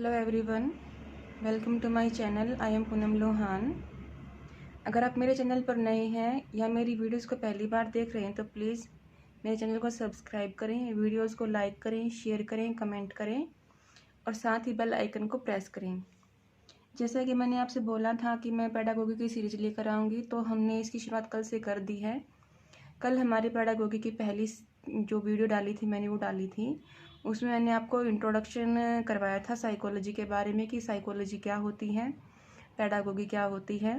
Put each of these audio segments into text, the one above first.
Hello everyone, welcome to my channel. I am Poonam Lohan. अगर आप मेरे चैनल पर नए हैं या मेरी वीडियोस को पहली बार देख रहे हैं तो प्लीज़ मेरे चैनल को सब्सक्राइब करें, वीडियोस को लाइक करें, शेयर करें, कमेंट करें और साथ ही बेल आइकन को प्रेस करें। जैसा कि मैंने आपसे बोला था कि मैं पेडागोगी की सीरीज लेकर आऊँगी, तो हमने इसकी शुरुआत कल से कर दी है। कल हमारी पेडागोगी की पहली जो वीडियो डाली थी मैंने वो डाली थी। उसमें मैंने आपको इंट्रोडक्शन करवाया था साइकोलॉजी के बारे में कि साइकोलॉजी क्या होती है, पेडागोगी क्या होती है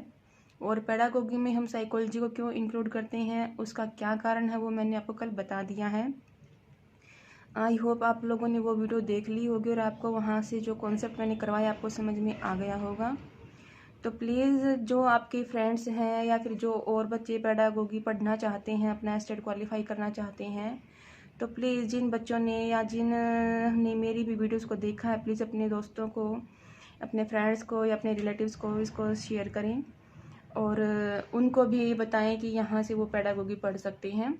और पेडागोगी में हम साइकोलॉजी को क्यों इंक्लूड करते हैं, उसका क्या कारण है, वो मैंने आपको कल बता दिया है। आई होप आप लोगों ने वो वीडियो देख ली होगी और आपको वहाँ से जो कॉन्सेप्ट मैंने करवाया आपको समझ में आ गया होगा। तो प्लीज़ जो आपके फ्रेंड्स हैं या फिर जो और बच्चे पेडागोगी पढ़ना चाहते हैं, अपना स्टेट क्वालिफाई करना चाहते हैं, तो प्लीज़ जिन बच्चों ने या जिन ने मेरी भी वीडियोस को देखा है, प्लीज़ अपने दोस्तों को, अपने फ्रेंड्स को या अपने रिलेटिव्स को इसको शेयर करें और उनको भी बताएं कि यहाँ से वो पेडागोगी पढ़ सकते हैं।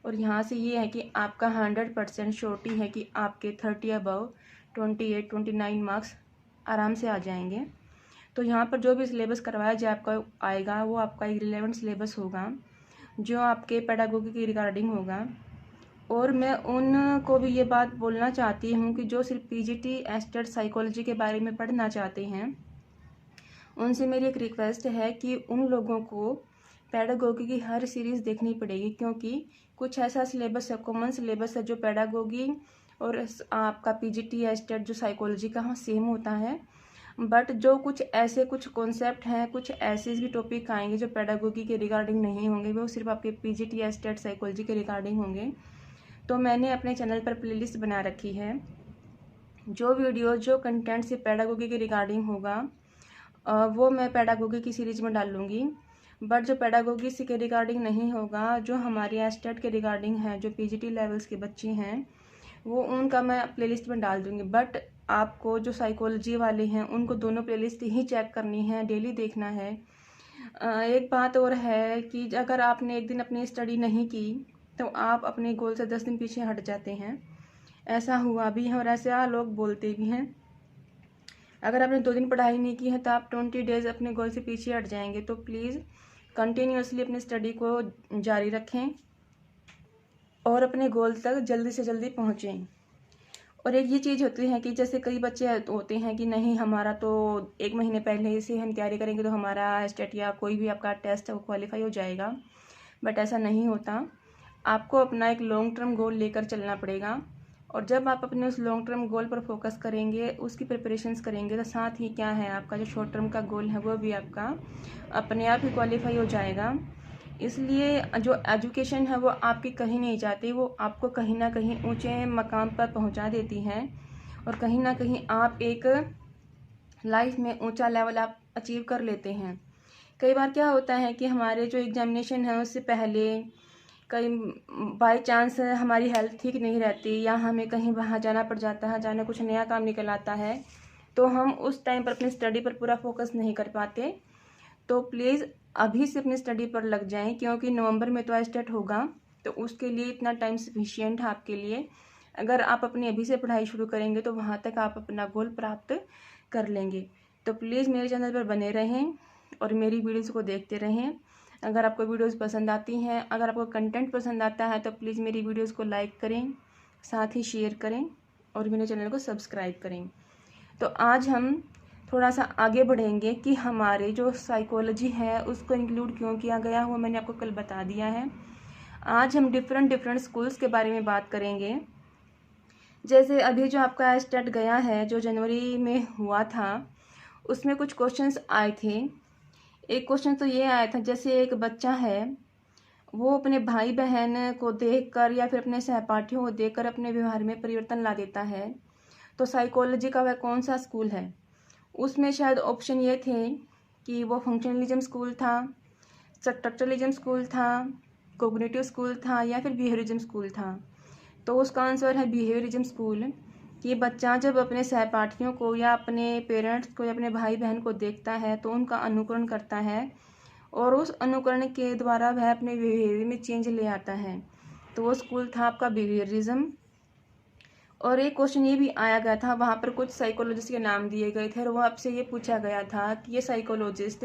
और यहाँ से ये है कि आपका 100% श्योरिटी है कि आपके 30 अबव 28-29 मार्क्स आराम से आ जाएंगे। तो यहाँ पर जो भी सिलेबस करवाया जाए आपका आएगा, वो आपका एक रिलेवेंट सिलेबस होगा जो आपके पेडागोगी की रिगार्डिंग होगा। और मैं उनको भी ये बात बोलना चाहती हूँ कि जो सिर्फ पीजीटी एस्टेट साइकोलॉजी के बारे में पढ़ना चाहते हैं, उनसे मेरी एक रिक्वेस्ट है कि उन लोगों को पेडागोगी की हर सीरीज़ देखनी पड़ेगी, क्योंकि कुछ ऐसा सिलेबस है, कॉमन सिलेबस है जो पेडागोगी और आपका पीजीटी एस्टेट जो साइकोलॉजी का हाँ सेम होता है, बट जो कुछ कॉन्सेप्ट हैं, कुछ ऐसे भी टॉपिक आएंगे जो पेडागोगी के रिगार्डिंग नहीं होंगे, वो सिर्फ आपके पीजीटी एस्टेट साइकोलॉजी के रिगार्डिंग होंगे। तो मैंने अपने चैनल पर प्लेलिस्ट बना रखी है। जो वीडियो जो कंटेंट से पेडागोगी के रिगार्डिंग होगा वो मैं पेडागोगी की सीरीज में डाल लूँगी, बट जो पेडागोगी से के रिगार्डिंग नहीं होगा, जो हमारी एस्टेट के रिगार्डिंग है, जो पीजीटी लेवल्स के बच्चे हैं, वो उनका मैं प्लेलिस्ट में डाल दूँगी। बट आपको जो साइकोलॉजी वाले हैं उनको दोनों प्लेलिस्ट ही चेक करनी है, डेली देखना है। एक बात और है कि अगर आपने एक दिन अपनी स्टडी नहीं की तो आप अपने गोल से 10 दिन पीछे हट जाते हैं। ऐसा हुआ भी है और ऐसा लोग बोलते भी हैं। अगर आपने 2 दिन पढ़ाई नहीं की है तो आप 20 डेज अपने गोल से पीछे हट जाएंगे। तो प्लीज़ कंटिन्यूसली अपनी स्टडी को जारी रखें और अपने गोल तक जल्दी से जल्दी पहुँचें। और एक ये चीज़ होती है कि जैसे कई बच्चे होते हैं कि नहीं, हमारा तो 1 महीने पहले से हम तैयारी करेंगे तो हमारा स्टेट या कोई भी आपका टेस्ट है वो क्वालिफाई हो जाएगा, बट ऐसा नहीं होता। आपको अपना एक लॉन्ग टर्म गोल लेकर चलना पड़ेगा और जब आप अपने उस लॉन्ग टर्म गोल पर फोकस करेंगे, उसकी प्रिपरेशंस करेंगे, तो साथ ही क्या है, आपका जो शॉर्ट टर्म का गोल है वो भी आपका अपने आप ही क्वालिफाई हो जाएगा। इसलिए जो एजुकेशन है वो आपकी कहीं नहीं जाती, वो आपको कहीं ना कहीं ऊंचे मकाम पर पहुंचा देती है और कहीं ना कहीं आप एक लाइफ में ऊंचा लेवल आप अचीव कर लेते हैं। कई बार क्या होता है कि हमारे जो एग्जामिनेशन है उससे पहले कई बाय चांस हमारी हेल्थ ठीक नहीं रहती या हमें कहीं बाहर जाना पड़ जाता है, जाना कुछ नया काम निकल आता है, तो हम उस टाइम पर अपनी स्टडी पर पूरा फोकस नहीं कर पाते। तो प्लीज़ अभी से अपनी स्टडी पर लग जाएं, क्योंकि नवंबर में तो स्टार्ट होगा, तो उसके लिए इतना टाइम सफिशिएंट है आपके लिए। अगर आप अपनी अभी से पढ़ाई शुरू करेंगे तो वहाँ तक आप अपना गोल प्राप्त कर लेंगे। तो प्लीज़ मेरे चैनल पर बने रहें और मेरी वीडियोज़ को देखते रहें। अगर आपको वीडियोज़ पसंद आती हैं, अगर आपको कंटेंट पसंद आता है तो प्लीज़ मेरी वीडियोज़ को लाइक करें, साथ ही शेयर करें और मेरे चैनल को सब्सक्राइब करें। तो आज हम थोड़ा सा आगे बढ़ेंगे कि हमारे जो साइकोलॉजी है उसको इंक्लूड क्यों किया गया, वो मैंने आपको कल बता दिया है। आज हम डिफरेंट स्कूल्स के बारे में बात करेंगे। जैसे अभी जो आपका स्टेट गया है, जो जनवरी में हुआ था, उसमें कुछ क्वेश्चंस आए थे। एक क्वेश्चन तो ये आया था, जैसे एक बच्चा है वो अपने भाई बहन को देखकर या फिर अपने सहपाठियों को देखकर अपने व्यवहार में परिवर्तन ला देता है, तो साइकोलॉजी का वह कौन सा स्कूल है। उसमें शायद ऑप्शन ये थे कि वो फंक्शनलिज्म स्कूल था, स्ट्रक्चरलिज्म स्कूल था, कोग्निटिव स्कूल था या फिर बिहेवियरिज्म स्कूल था। तो उसका आंसर है बिहेवियरिज्म स्कूल। कि बच्चा जब अपने सहपाठियों को या अपने पेरेंट्स को या अपने भाई बहन को देखता है तो उनका अनुकरण करता है और उस अनुकरण के द्वारा वह अपने बिहेवियर में चेंज ले आता है, तो वो स्कूल था आपका बिहेवियरिज्म। और एक क्वेश्चन ये भी आया गया था, वहाँ पर कुछ साइकोलॉजिस्ट के नाम दिए गए थे और वो आपसे ये पूछा गया था कि ये साइकोलॉजिस्ट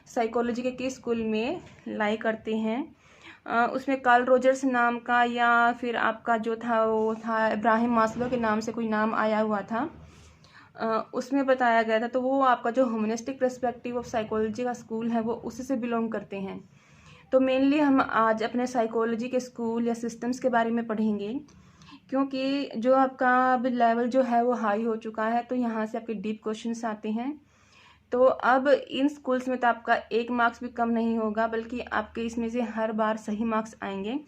साइकोलॉजी के किस स्कूल में लाई करते हैं। उसमें कार्ल रोजर्स नाम का या फिर आपका जो था वो था इब्राहिम मास्लो के नाम से कोई नाम आया हुआ था। उसमें बताया गया था, तो वो आपका जो ह्यूमनिस्टिक पर्सपेक्टिव ऑफ साइकोलॉजी का स्कूल है वो उसी से बिलोंग करते हैं। तो मेनली हम आज अपने साइकोलॉजी के स्कूल या सिस्टम्स के बारे में पढ़ेंगे, क्योंकि जो आपका अब लेवल जो है वो हाई हो चुका है, तो यहाँ से आपके डीप क्वेश्चंस आते हैं। तो अब इन स्कूल्स में तो आपका 1 मार्क्स भी कम नहीं होगा, बल्कि आपके इसमें से हर बार सही मार्क्स आएंगे।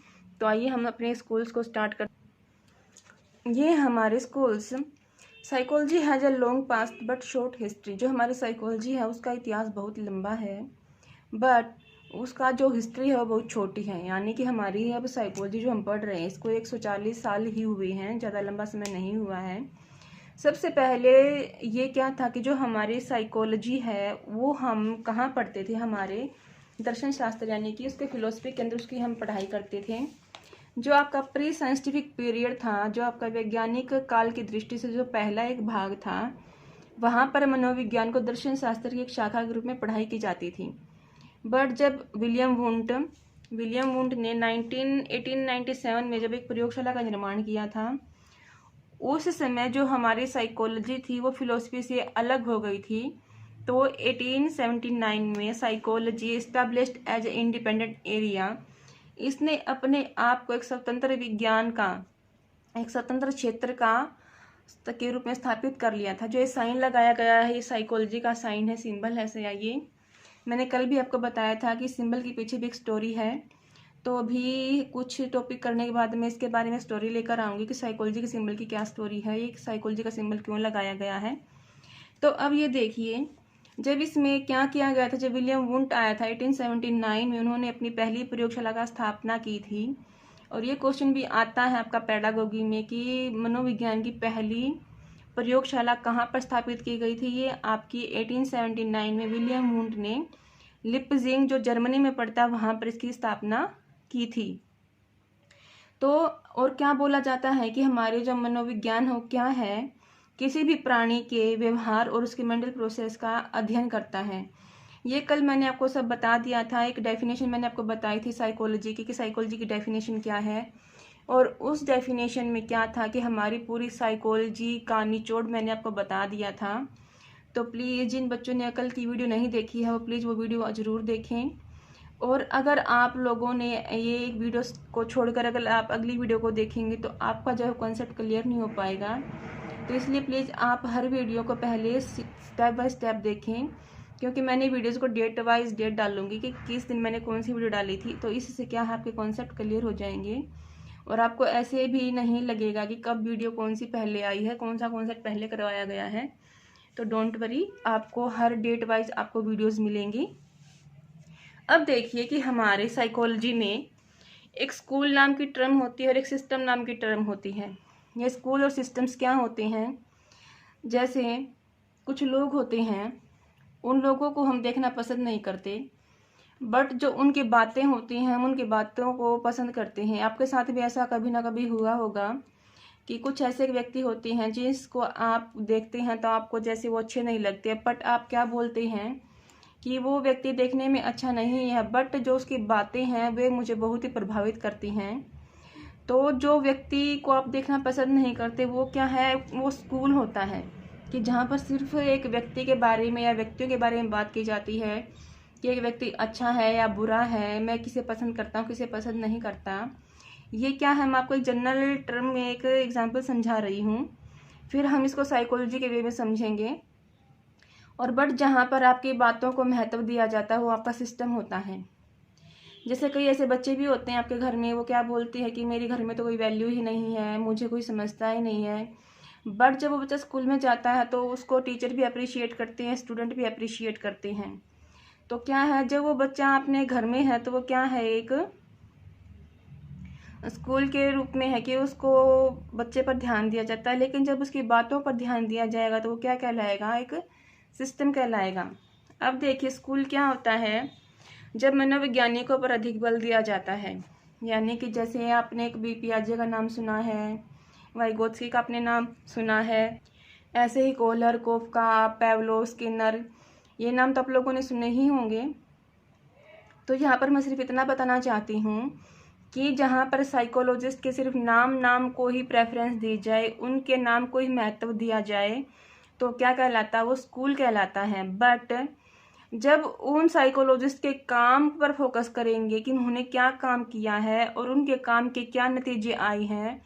तो आइए हम अपने स्कूल्स को स्टार्ट कर। ये हमारे schools. Psychology has a long past but short history. जो हमारी साइकोलॉजी है उसका इतिहास बहुत लंबा है, बट उसका जो हिस्ट्री है वो बहुत छोटी है। यानी कि हमारी अब साइकोलॉजी जो हम पढ़ रहे हैं इसको 140 साल ही हुए हैं, ज़्यादा लंबा समय नहीं हुआ है। सबसे पहले ये क्या था कि जो हमारी साइकोलॉजी है वो हम कहाँ पढ़ते थे, हमारे दर्शन शास्त्र यानी कि उसके फिलोसफी के अंदर उसकी हम पढ़ाई करते थे। जो आपका प्री साइंटिफिक पीरियड था, जो आपका वैज्ञानिक काल की दृष्टि से जो पहला एक भाग था, वहाँ पर मनोविज्ञान को दर्शन शास्त्र की एक शाखा के रूप में पढ़ाई की जाती थी। बट जब विलियम वुंट ने 1897 में जब एक प्रयोगशाला का निर्माण किया था, उस समय जो हमारी साइकोलॉजी थी वो फिलोसफी से अलग हो गई थी। तो 1879 में psychology established as a independent area, इसने अपने आप को एक स्वतंत्र विज्ञान का, एक स्वतंत्र क्षेत्र का के रूप में स्थापित कर लिया था। जो ये साइन लगाया गया है ये साइकोलॉजी का साइन है, सिंबल है से। ये मैंने कल भी आपको बताया था कि सिंबल के पीछे भी एक स्टोरी है। तो अभी कुछ टॉपिक करने के बाद मैं इसके बारे में स्टोरी लेकर आऊँगी कि साइकोलॉजी के सिंबल की क्या स्टोरी है, ये साइकोलॉजी का सिंबल क्यों लगाया गया है। तो अब ये देखिए, जब इसमें क्या किया गया था, जब विलियम वुंट आया था 1879 में, उन्होंने अपनी पहली प्रयोगशाला का स्थापना की थी। और ये क्वेश्चन भी आता है आपका पेडागोगी में कि मनोविज्ञान की पहली प्रयोगशाला कहाँ पर स्थापित की गई थी। ये आपकी 1879 में विलियम वुंट ने लिप्जिंग, जो जर्मनी में पड़ता है, वहाँ पर इसकी स्थापना की थी। तो और क्या बोला जाता है कि हमारे जो मनोविज्ञान हो क्या है, किसी भी प्राणी के व्यवहार और उसके मेंटल प्रोसेस का अध्ययन करता है। ये कल मैंने आपको सब बता दिया था, एक डेफिनेशन मैंने आपको बताई थी साइकोलॉजी की कि साइकोलॉजी की डेफिनेशन क्या है। और उस डेफिनेशन में क्या था कि हमारी पूरी साइकोलॉजी का निचोड़ मैंने आपको बता दिया था। तो प्लीज़ जिन बच्चों ने कल की वीडियो नहीं देखी है वो प्लीज़ वो वीडियो ज़रूर देखें। और अगर आप लोगों ने ये एक वीडियो को छोड़कर अगर आप अगली वीडियो को देखेंगे तो आपका जो है कॉन्सेप्ट क्लियर नहीं हो पाएगा। तो इसलिए प्लीज़ आप हर वीडियो को पहले स्टेप बाय स्टेप देखें, क्योंकि मैंने वीडियोस को डेट वाइज डेट डालूंगी कि किस दिन मैंने कौन सी वीडियो डाली थी। तो इससे क्या है, आपके कॉन्सेप्ट क्लियर हो जाएंगे और आपको ऐसे भी नहीं लगेगा कि कब वीडियो कौन सी पहले आई है, कौन सा कॉन्सेप्ट पहले करवाया गया है। तो डोंट वरी, आपको हर डेट वाइज आपको वीडियोज़ मिलेंगी। अब देखिए कि हमारे साइकोलॉजी में एक स्कूल नाम की टर्म होती है और एक सिस्टम नाम की टर्म होती है। ये स्कूल और सिस्टम्स क्या होते हैं, जैसे कुछ लोग होते हैं, उन लोगों को हम देखना पसंद नहीं करते, बट जो उनकी बातें होती हैं हम उनकी बातों को पसंद करते हैं। आपके साथ भी ऐसा कभी ना कभी हुआ होगा कि कुछ ऐसे व्यक्ति होते हैं जिसको आप देखते हैं तो आपको जैसे वो अच्छे नहीं लगते, बट आप क्या बोलते हैं कि वो व्यक्ति देखने में अच्छा नहीं है, बट जो उसकी बातें हैं वे मुझे बहुत ही प्रभावित करती हैं। तो जो व्यक्ति को आप देखना पसंद नहीं करते वो क्या है, वो स्कूल होता है कि जहाँ पर सिर्फ एक व्यक्ति के बारे में या व्यक्तियों के बारे में बात की जाती है कि एक व्यक्ति अच्छा है या बुरा है, मैं किसे पसंद करता हूँ किसे पसंद नहीं करता। ये क्या है, मैं आपको एक जनरल टर्म में एक एग्जाम्पल समझा रही हूँ, फिर हम इसको साइकोलॉजी के वे में समझेंगे। और बट जहाँ पर आपकी बातों को महत्व दिया जाता है वो आपका सिस्टम होता है। जैसे कई ऐसे बच्चे भी होते हैं आपके घर में, वो क्या बोलते हैं कि मेरे घर में तो कोई वैल्यू ही नहीं है, मुझे कोई समझता ही नहीं है। बट जब वो बच्चा स्कूल में जाता है तो उसको टीचर भी अप्रिशिएट करते हैं, स्टूडेंट भी अप्रिशिएट करते हैं। तो क्या है, जब वो बच्चा अपने घर में है तो वो क्या है, एक स्कूल के रूप में है कि उसको बच्चे पर ध्यान दिया जाता है। लेकिन जब उसकी बातों पर ध्यान दिया जाएगा तो वो क्या कहलाएगा, एक सिस्टम कहलाएगा। अब देखिए स्कूल क्या होता है, जब मनोवैज्ञानिकों पर अधिक बल दिया जाता है, यानी कि जैसे आपने एक बी पियाजे का नाम सुना है, वाइगोत्स्की का आपने नाम सुना है, ऐसे ही कोहलर, कोफका, पेवलोव, स्किनर, ये नाम तो आप लोगों ने सुने ही होंगे। तो यहाँ पर मैं सिर्फ इतना बताना चाहती हूँ कि जहाँ पर साइकोलॉजिस्ट के सिर्फ नाम को ही प्रेफरेंस दी जाए, उनके नाम को ही महत्व दिया जाए, तो क्या कहलाता है, वो स्कूल कहलाता है। बट जब उन साइकोलॉजिस्ट के काम पर फोकस करेंगे कि उन्होंने क्या काम किया है और उनके काम के क्या नतीजे आए हैं,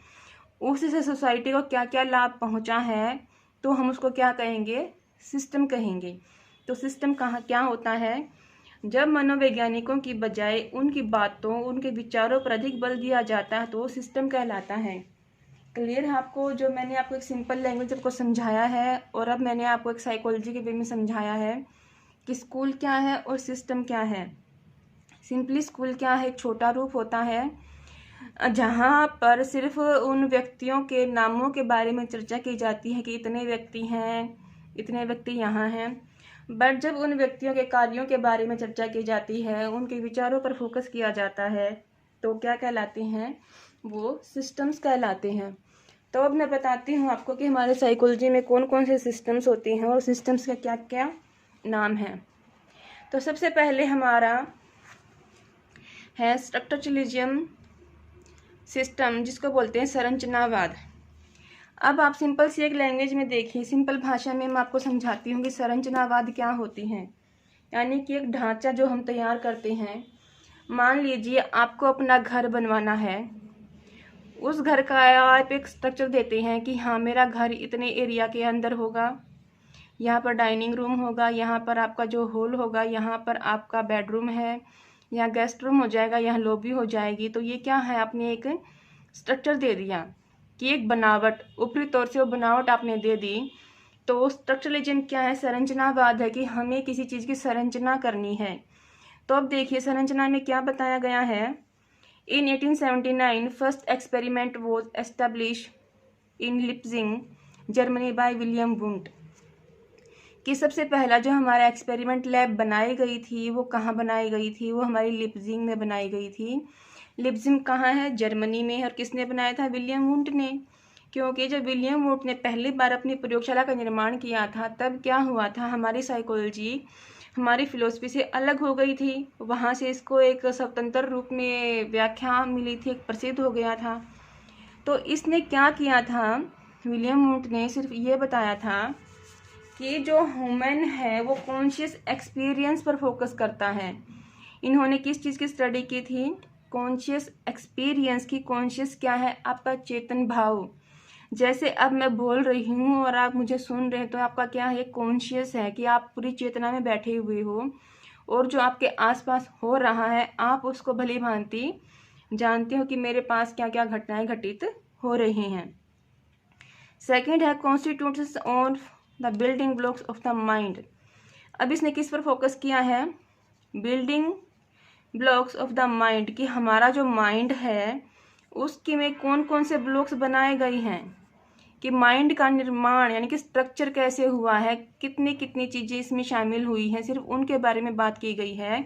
उससे सोसाइटी को क्या क्या लाभ पहुंचा है, तो हम उसको क्या कहेंगे, सिस्टम कहेंगे। तो सिस्टम कहाँ क्या होता है, जब मनोवैज्ञानिकों की बजाय उनकी बातों, उनके विचारों पर अधिक बल दिया जाता है तो वो सिस्टम कहलाता है। क्लियर है आपको? जो मैंने आपको एक सिंपल लैंग्वेज आपको समझाया है और अब मैंने आपको एक साइकोलॉजी के वे में समझाया है कि स्कूल क्या है और सिस्टम क्या है। सिंपली स्कूल क्या है, एक छोटा रूप होता है जहाँ पर सिर्फ उन व्यक्तियों के नामों के बारे में चर्चा की जाती है कि इतने व्यक्ति हैं, इतने व्यक्ति यहाँ हैं। बट जब उन व्यक्तियों के कार्यों के बारे में चर्चा की जाती है, उनके विचारों पर फोकस किया जाता है, तो क्या कहलाते हैं, वो सिस्टम्स कहलाते हैं। तो अब मैं बताती हूँ आपको कि हमारे साइकोलॉजी में कौन कौन से सिस्टम्स होते हैं और सिस्टम्स का क्या क्या नाम है। तो सबसे पहले हमारा है स्ट्रक्चरलिज्म सिस्टम, जिसको बोलते हैं संरचनावाद। अब आप सिंपल सी एक लैंग्वेज में देखिए, सिंपल भाषा में मैं आपको समझाती हूँ कि संरचनावाद क्या होती है। यानी कि एक ढांचा जो हम तैयार करते हैं, मान लीजिए आपको अपना घर बनवाना है, उस घर का आप एक स्ट्रक्चर देते हैं कि हाँ मेरा घर इतने एरिया के अंदर होगा, यहाँ पर डाइनिंग रूम होगा, यहाँ पर आपका जो हॉल होगा, यहाँ पर आपका बेडरूम है, यहाँ गेस्ट रूम हो जाएगा, यहाँ लॉबी हो जाएगी। तो ये क्या है, आपने एक स्ट्रक्चर दे दिया कि एक बनावट, ऊपरी तौर से वो बनावट आपने दे दी। तो स्ट्रक्चरलिज्म क्या है, संरचनावाद है कि हमें किसी चीज़ की संरचना करनी है। तो अब देखिए संरचना में क्या बताया गया है। In 1879 first experiment was establish in Leipzig Germany by William Wundt. कि सबसे पहला जो हमारा एक्सपेरिमेंट लैब बनाई गई थी वो कहाँ बनाई गई थी, वो हमारी लिप्जिंग में बनाई गई थी। लिप्जिंग कहाँ है, जर्मनी में। और किसने बनाया था, विलियम वुंट ने। क्योंकि जब विलियम वुंट ने पहली बार अपनी प्रयोगशाला का निर्माण किया था, तब क्या हुआ था, हमारी साइकोलॉजी हमारी फिलोसफी से अलग हो गई थी। वहाँ से इसको एक स्वतंत्र रूप में व्याख्या मिली थी, एक प्रसिद्ध हो गया था। तो इसने क्या किया था, विलियम वुंट ने सिर्फ ये बताया था कि जो ह्यूमन है वो कॉन्शियस एक्सपीरियंस पर फोकस करता है। इन्होंने किस चीज़ की स्टडी की थी, कॉन्शियस एक्सपीरियंस की। कॉन्शियस क्या है, आपका चेतन भाव। जैसे अब मैं बोल रही हूँ और आप मुझे सुन रहे हैं, तो आपका क्या है, कॉन्शियस है कि आप पूरी चेतना में बैठे हुए हो और जो आपके आसपास हो रहा है आप उसको भली भांति जानते हो कि मेरे पास क्या क्या घटनाएं घटित हो रही हैं। सेकेंड है constitutes of the building blocks of the mind. अब इसने किस पर फोकस किया है, building blocks of the mind, कि हमारा जो माइंड है उसके में कौन कौन से ब्लॉक्स बनाए गए हैं, कि माइंड का निर्माण यानी कि स्ट्रक्चर कैसे हुआ है, कितनी कितनी चीज़ें इसमें शामिल हुई हैं, सिर्फ उनके बारे में बात की गई है।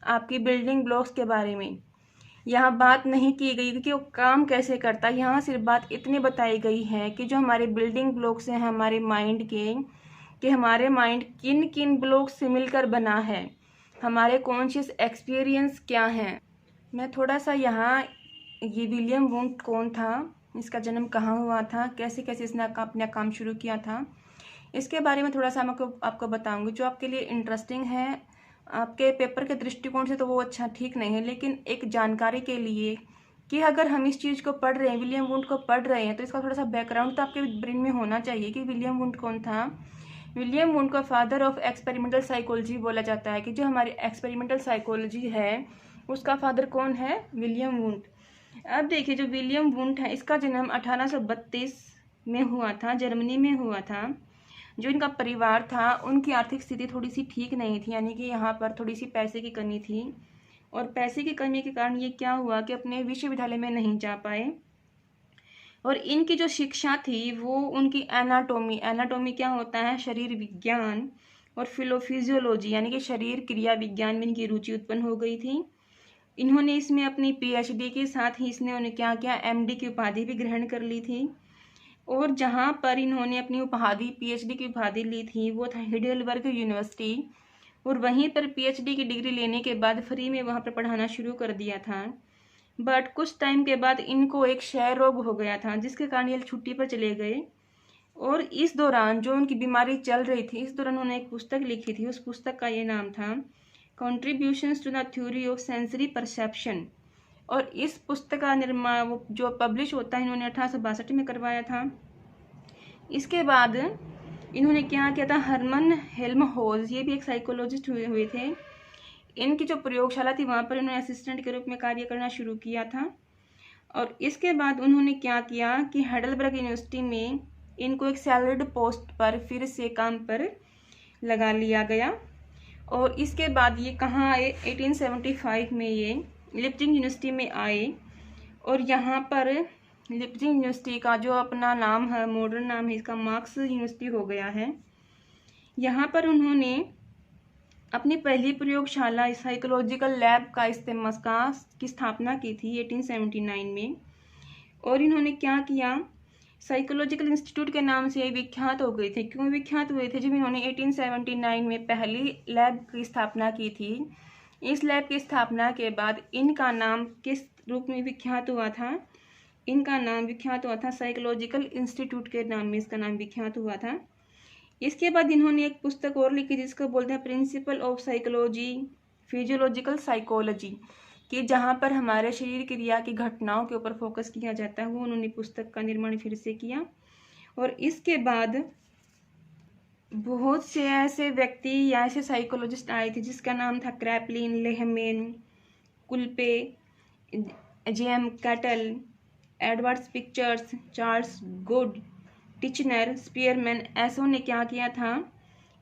आपकी बिल्डिंग ब्लॉक्स के बारे में यहाँ बात नहीं की गई कि वो काम कैसे करता है। यहाँ सिर्फ बात इतनी बताई गई है कि जो हमारे बिल्डिंग ब्लॉक्स हैं हमारे माइंड के, कि हमारे माइंड किन किन ब्लॉक्स से मिलकर बना है, हमारे कॉन्शियस एक्सपीरियंस क्या हैं। मैं थोड़ा सा यहाँ ये विलियम वुंट कौन था, इसका जन्म कहाँ हुआ था, कैसे कैसे इसने अपना काम शुरू किया था, इसके बारे में थोड़ा सा मैं आपको बताऊंगी, जो आपके लिए इंटरेस्टिंग है। आपके पेपर के दृष्टिकोण से तो वो अच्छा ठीक नहीं है, लेकिन एक जानकारी के लिए कि अगर हम इस चीज़ को पढ़ रहे हैं, विलियम वुंट को पढ़ रहे हैं, तो इसका थोड़ा सा बैकग्राउंड तो आपके ब्रेन में होना चाहिए कि विलियम वुंट कौन था। विलियम वुंट को फादर ऑफ एक्सपेरिमेंटल साइकोलॉजी बोला जाता है, कि जो हमारी एक्सपेरिमेंटल साइकोलॉजी है उसका फादर कौन है, विलियम वुंट। अब देखिए जो विलियम वुंट है इसका जन्म 1832 में हुआ था, जर्मनी में हुआ था। जो इनका परिवार था उनकी आर्थिक स्थिति थोड़ी सी ठीक नहीं थी, यानी कि यहाँ पर थोड़ी सी पैसे की कमी थी, और पैसे की कमी के कारण ये क्या हुआ कि अपने विश्वविद्यालय में नहीं जा पाए। और इनकी जो शिक्षा थी वो उनकी एनाटोमी क्या होता है, शरीर विज्ञान, और फिजियोलॉजी यानी कि शरीर क्रिया विज्ञान में इनकी रुचि उत्पन्न हो गई थी। इन्होंने इसमें अपनी PhD के साथ ही इसने उन्हें क्या किया, MD की उपाधि भी ग्रहण कर ली थी। और जहाँ पर इन्होंने अपनी उपाधि पीएचडी की उपाधि ली थी वो था हिडेलबर्ग यूनिवर्सिटी, और वहीं पर पीएचडी की डिग्री लेने के बाद फ्री में वहाँ पर पढ़ाना शुरू कर दिया था। बट कुछ टाइम के बाद इनको एक क्षय रोग हो गया था, जिसके कारण ये छुट्टी पर चले गए। और इस दौरान जो उनकी बीमारी चल रही थी, इस दौरान उन्होंने एक पुस्तक लिखी थी। उस पुस्तक का ये नाम था contributions to the theory of sensory perception. और इस पुस्तक का निर्माण वो जो पब्लिश होता है इन्होंने 1862 में करवाया था। इसके बाद इन्होंने क्या किया था, हरमन हेल्महोल्ट्ज, ये भी एक साइकोलॉजिस्ट हुए थे। इनकी जो प्रयोगशाला थी वहाँ पर इन्होंने असिस्टेंट के रूप में कार्य करना शुरू किया था। और इसके बाद उन्होंने क्या किया कि हाइडेलबर्ग यूनिवर्सिटी में इनको एक सैलरीड पोस्ट पर फिर से काम पर लगा लिया गया। और इसके बाद ये कहाँ आए, 1875 में ये लिप्जिंग यूनिवर्सिटी में आए। और यहाँ पर लिप्जिंग यूनिवर्सिटी का जो अपना नाम है, मॉडर्न नाम है इसका, मार्क्स यूनिवर्सिटी हो गया है। यहाँ पर उन्होंने अपनी पहली प्रयोगशाला साइकोलॉजिकल लैब का इस्तेमाल की स्थापना की थी 1879 में। और इन्होंने क्या किया, साइकोलॉजिकल इंस्टीट्यूट के नाम से विख्यात हो गए थे। क्यों विख्यात हुए थे, जब इन्होंने 1879 में पहली लैब की स्थापना की थी। इस लैब की स्थापना के बाद इनका नाम किस रूप में विख्यात हुआ था, इनका नाम विख्यात हुआ था साइकोलॉजिकल इंस्टीट्यूट के नाम में इसका नाम विख्यात हुआ था। इसके बाद इन्होंने एक पुस्तक और लिखी जिसको बोलते हैं principle of psychology physiological psychology, कि जहाँ पर हमारे शरीर क्रिया की घटनाओं के ऊपर फोकस किया जाता है, वो उन्होंने पुस्तक का निर्माण फिर से किया। और इसके बाद बहुत से ऐसे व्यक्ति या ऐसे साइकोलॉजिस्ट आए थे जिसका नाम था Kraepelin, Lehmann, Kulpe, J M Cattell, Edward पिक्चर्स, चार्ल्स गुड, टिचनर, स्पीयरमैन। ऐसों ने क्या किया था,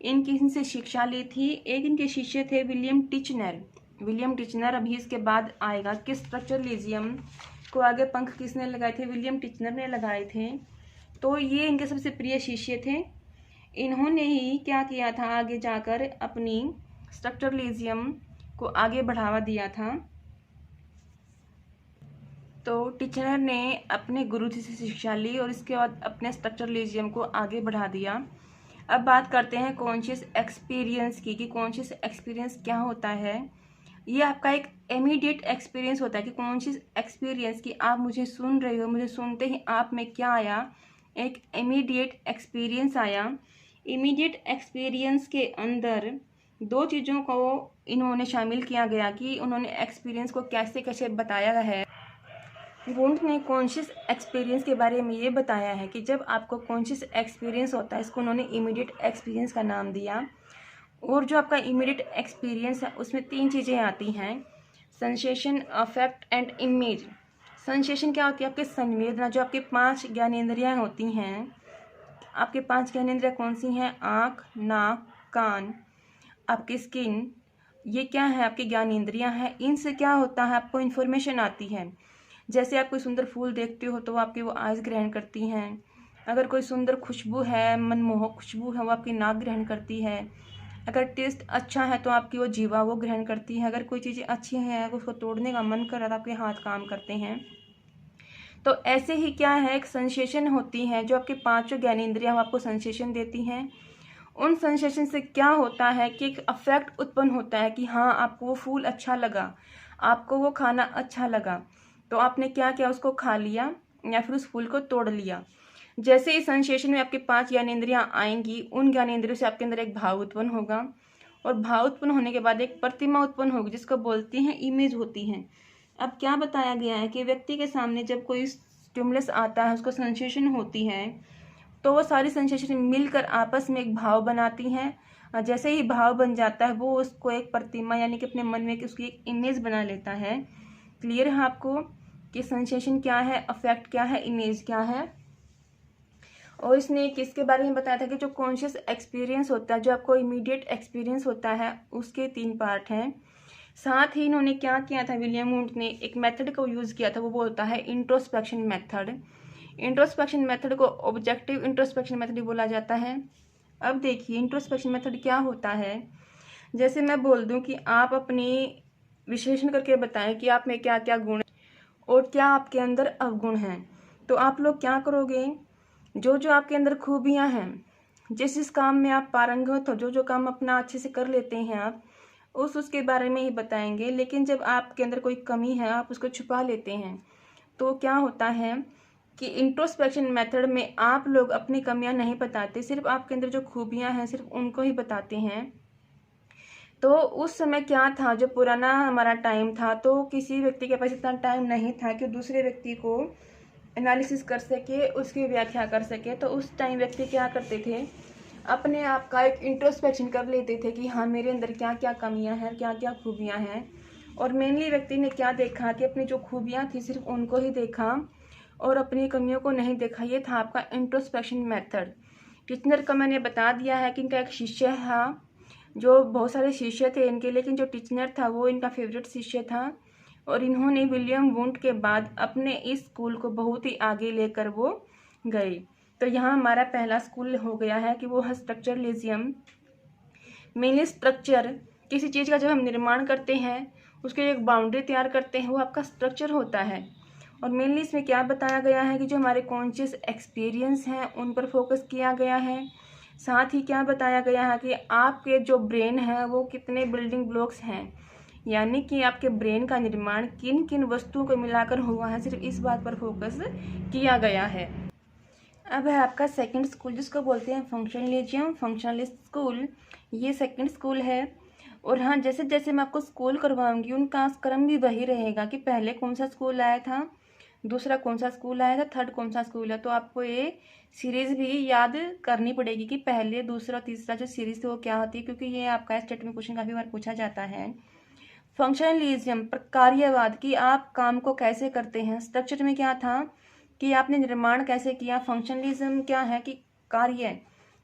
इनसे शिक्षा ली थी। एक इनके शिष्य थे विलियम टिचनर। विलियम टिचनर अभी इसके बाद आएगा कि स्ट्रक्चरलिज्म को आगे पंख किसने लगाए थे, विलियम टिचनर ने लगाए थे। तो ये इनके सबसे प्रिय शिष्य थे। इन्होंने ही क्या किया था, आगे जाकर अपनी स्ट्रक्चरलिज्म को आगे बढ़ावा दिया था। तो टिचनर ने अपने गुरु जी से शिक्षा ली और इसके बाद अपने स्ट्रक्चरलिज्म को आगे बढ़ा दिया। अब बात करते हैं कॉन्शियस एक्सपीरियंस की, कि कॉन्शियस एक्सपीरियंस क्या होता है। ये आपका एक इमीडिएट एक्सपीरियंस होता है कि कॉन्शियस एक्सपीरियंस की आप मुझे सुन रहे हो, मुझे सुनते ही आप में क्या आया, एक इमीडिएट एक्सपीरियंस आया। इमीडिएट एक्सपीरियंस के अंदर दो चीज़ों को इन्होंने शामिल किया गया कि उन्होंने एक्सपीरियंस को कैसे कैसे बताया है। वुंट ने कॉन्शियस एक्सपीरियंस के बारे में ये बताया है कि जब आपको कॉन्शियस एक्सपीरियंस होता है, इसको उन्होंने इमीडिएट एक्सपीरियंस का नाम दिया। और जो आपका इमीडिएट एक्सपीरियंस है उसमें तीन चीज़ें आती हैं, sensation, affect and image. Sensation क्या होती है, आपके संवेदना, जो आपके 5 ज्ञानेंद्रियाँ होती हैं। आपके 5 ज्ञानेंद्रियाँ कौन सी हैं, आँख, नाक, कान, आपकी स्किन, ये क्या है, आपकी ज्ञानेंद्रियाँ हैं। इनसे क्या होता है, आपको इन्फॉर्मेशन आती है। जैसे आप कोई सुंदर फूल देखते हो तो आपकी वो आइज़ ग्रहण करती हैं। अगर कोई सुंदर खुशबू है, मनमोहक खुशबू है, वो आपकी नाक ग्रहण करती है। अगर टेस्ट अच्छा है तो आपकी वो जीवा वो ग्रहण करती है। अगर कोई चीज़ें अच्छी हैं, उसको तोड़ने का मन कर रहा था, आपके हाथ काम करते हैं। तो ऐसे ही क्या है, एक सेंसेशन होती है जो आपके 5 ज्ञानेंद्रियाँ आपको सेंसेशन देती हैं। उन सेंसेशन से क्या होता है कि एक अफेक्ट उत्पन्न होता है कि हाँ, आपको वो फूल अच्छा लगा, आपको वो खाना अच्छा लगा, तो आपने क्या किया, उसको खा लिया या फिर उस फूल को तोड़ लिया। जैसे इस सेंसेशन में आपके 5 ज्ञानेंद्रियाँ आएंगी, उन ज्ञानेंद्रियों से आपके अंदर एक भाव उत्पन्न होगा। और भाव उत्पन्न होने के बाद एक प्रतिमा उत्पन्न होगी जिसको बोलते हैं इमेज होती है। अब क्या बताया गया है कि व्यक्ति के सामने जब कोई स्टिमुलस आता है, उसको सेंसेशन होती है, तो वो सारी सेंसेशन मिलकर आपस में एक भाव बनाती हैं। जैसे ही भाव बन जाता है वो उसको एक प्रतिमा यानी कि अपने मन में उसकी एक इमेज बना लेता है। क्लियर है आपको कि सेंसेशन क्या है, अफेक्ट क्या है, इमेज क्या है। और इसने किसके बारे में बताया था कि जो कॉन्शियस एक्सपीरियंस होता है, जो आपको इमीडिएट एक्सपीरियंस होता है, उसके 3 पार्ट हैं। साथ ही इन्होंने क्या किया था, विलियम वुंट ने एक मेथड को यूज़ किया था, वो बोलता है इंट्रोस्पेक्शन मेथड। इंट्रोस्पेक्शन मेथड को ऑब्जेक्टिव इंट्रोस्पेक्शन मेथड बोला जाता है। अब देखिए इंट्रोस्पेक्शन मेथड क्या होता है। जैसे मैं बोल दूं कि आप अपनी विश्लेषण करके बताएं कि आप में क्या क्या गुण और क्या आपके अंदर अवगुण हैं, तो आप लोग क्या करोगे, जो जो आपके अंदर खूबियाँ हैं, जिस जिस काम में आप पारंगत हो, जो जो काम अपना अच्छे से कर लेते हैं आप, उसके बारे में ही बताएंगे। लेकिन जब आपके अंदर कोई कमी है, आप उसको छुपा लेते हैं, तो क्या होता है कि इंट्रोस्पेक्शन मेथड में आप लोग अपनी कमियां नहीं बताते, सिर्फ आपके अंदर जो खूबियां हैं सिर्फ उनको ही बताते हैं। तो उस समय क्या था, जो पुराना हमारा टाइम था, तो किसी व्यक्ति के पास इतना टाइम नहीं था कि दूसरे व्यक्ति को एनालिसिस कर सके, उसकी व्याख्या कर सके। तो उस टाइम व्यक्ति क्या करते थे, अपने आप का एक इंट्रोस्पेक्शन कर लेते थे कि हाँ मेरे अंदर क्या क्या कमियां हैं, क्या क्या खूबियां हैं। और मेनली व्यक्ति ने क्या देखा कि अपनी जो खूबियां थी सिर्फ उनको ही देखा और अपनी कमियों को नहीं देखा। ये था आपका इंट्रोस्पेक्शन मेथड। टिचनर का मैंने बता दिया है कि इनका एक शिष्य था, जो बहुत सारे शिष्य थे इनके, लेकिन जो टिचनर था वो इनका फेवरेट शिष्य था। और इन्होंने विलियम वुंड के बाद अपने इस स्कूल को बहुत ही आगे लेकर वो गए। तो यहाँ हमारा पहला स्कूल हो गया है कि वो है स्ट्रक्चरलिज्म। मेनली स्ट्रक्चर, किसी चीज़ का जब हम निर्माण करते हैं, उसके एक बाउंड्री तैयार करते हैं, वो आपका स्ट्रक्चर होता है। और मेनली इसमें क्या बताया गया है कि जो हमारे कॉन्शियस एक्सपीरियंस हैं उन पर फोकस किया गया है। साथ ही क्या बताया गया है कि आपके जो ब्रेन है वो कितने बिल्डिंग ब्लॉक्स हैं, यानी कि आपके ब्रेन का निर्माण किन किन वस्तुओं को मिलाकर हुआ है, सिर्फ इस बात पर फोकस किया गया है। अब है आपका सेकंड स्कूल, जिसको बोलते हैं फंक्शनलिज्म, फंक्शनलिस्ट स्कूल। ये सेकंड स्कूल है। और हाँ, जैसे जैसे मैं आपको स्कूल करवाऊंगी उनका क्रम भी वही रहेगा कि पहले कौन सा स्कूल आया था, दूसरा कौन सा स्कूल आया था, थर्ड कौन सा स्कूल है। तो आपको ये सीरीज भी याद करनी पड़ेगी कि पहले, दूसरा, तीसरा जो सीरीज थी वो क्या होती है, क्योंकि ये आपका स्टेट में क्वेश्चन काफ़ी बार पूछा जाता है। फंक्शनलिज्म कार्यवाद कि आप काम को कैसे करते हैं। स्ट्रक्चर में क्या था कि आपने निर्माण कैसे किया। फंक्शनलिज्म क्या है कि कार्य,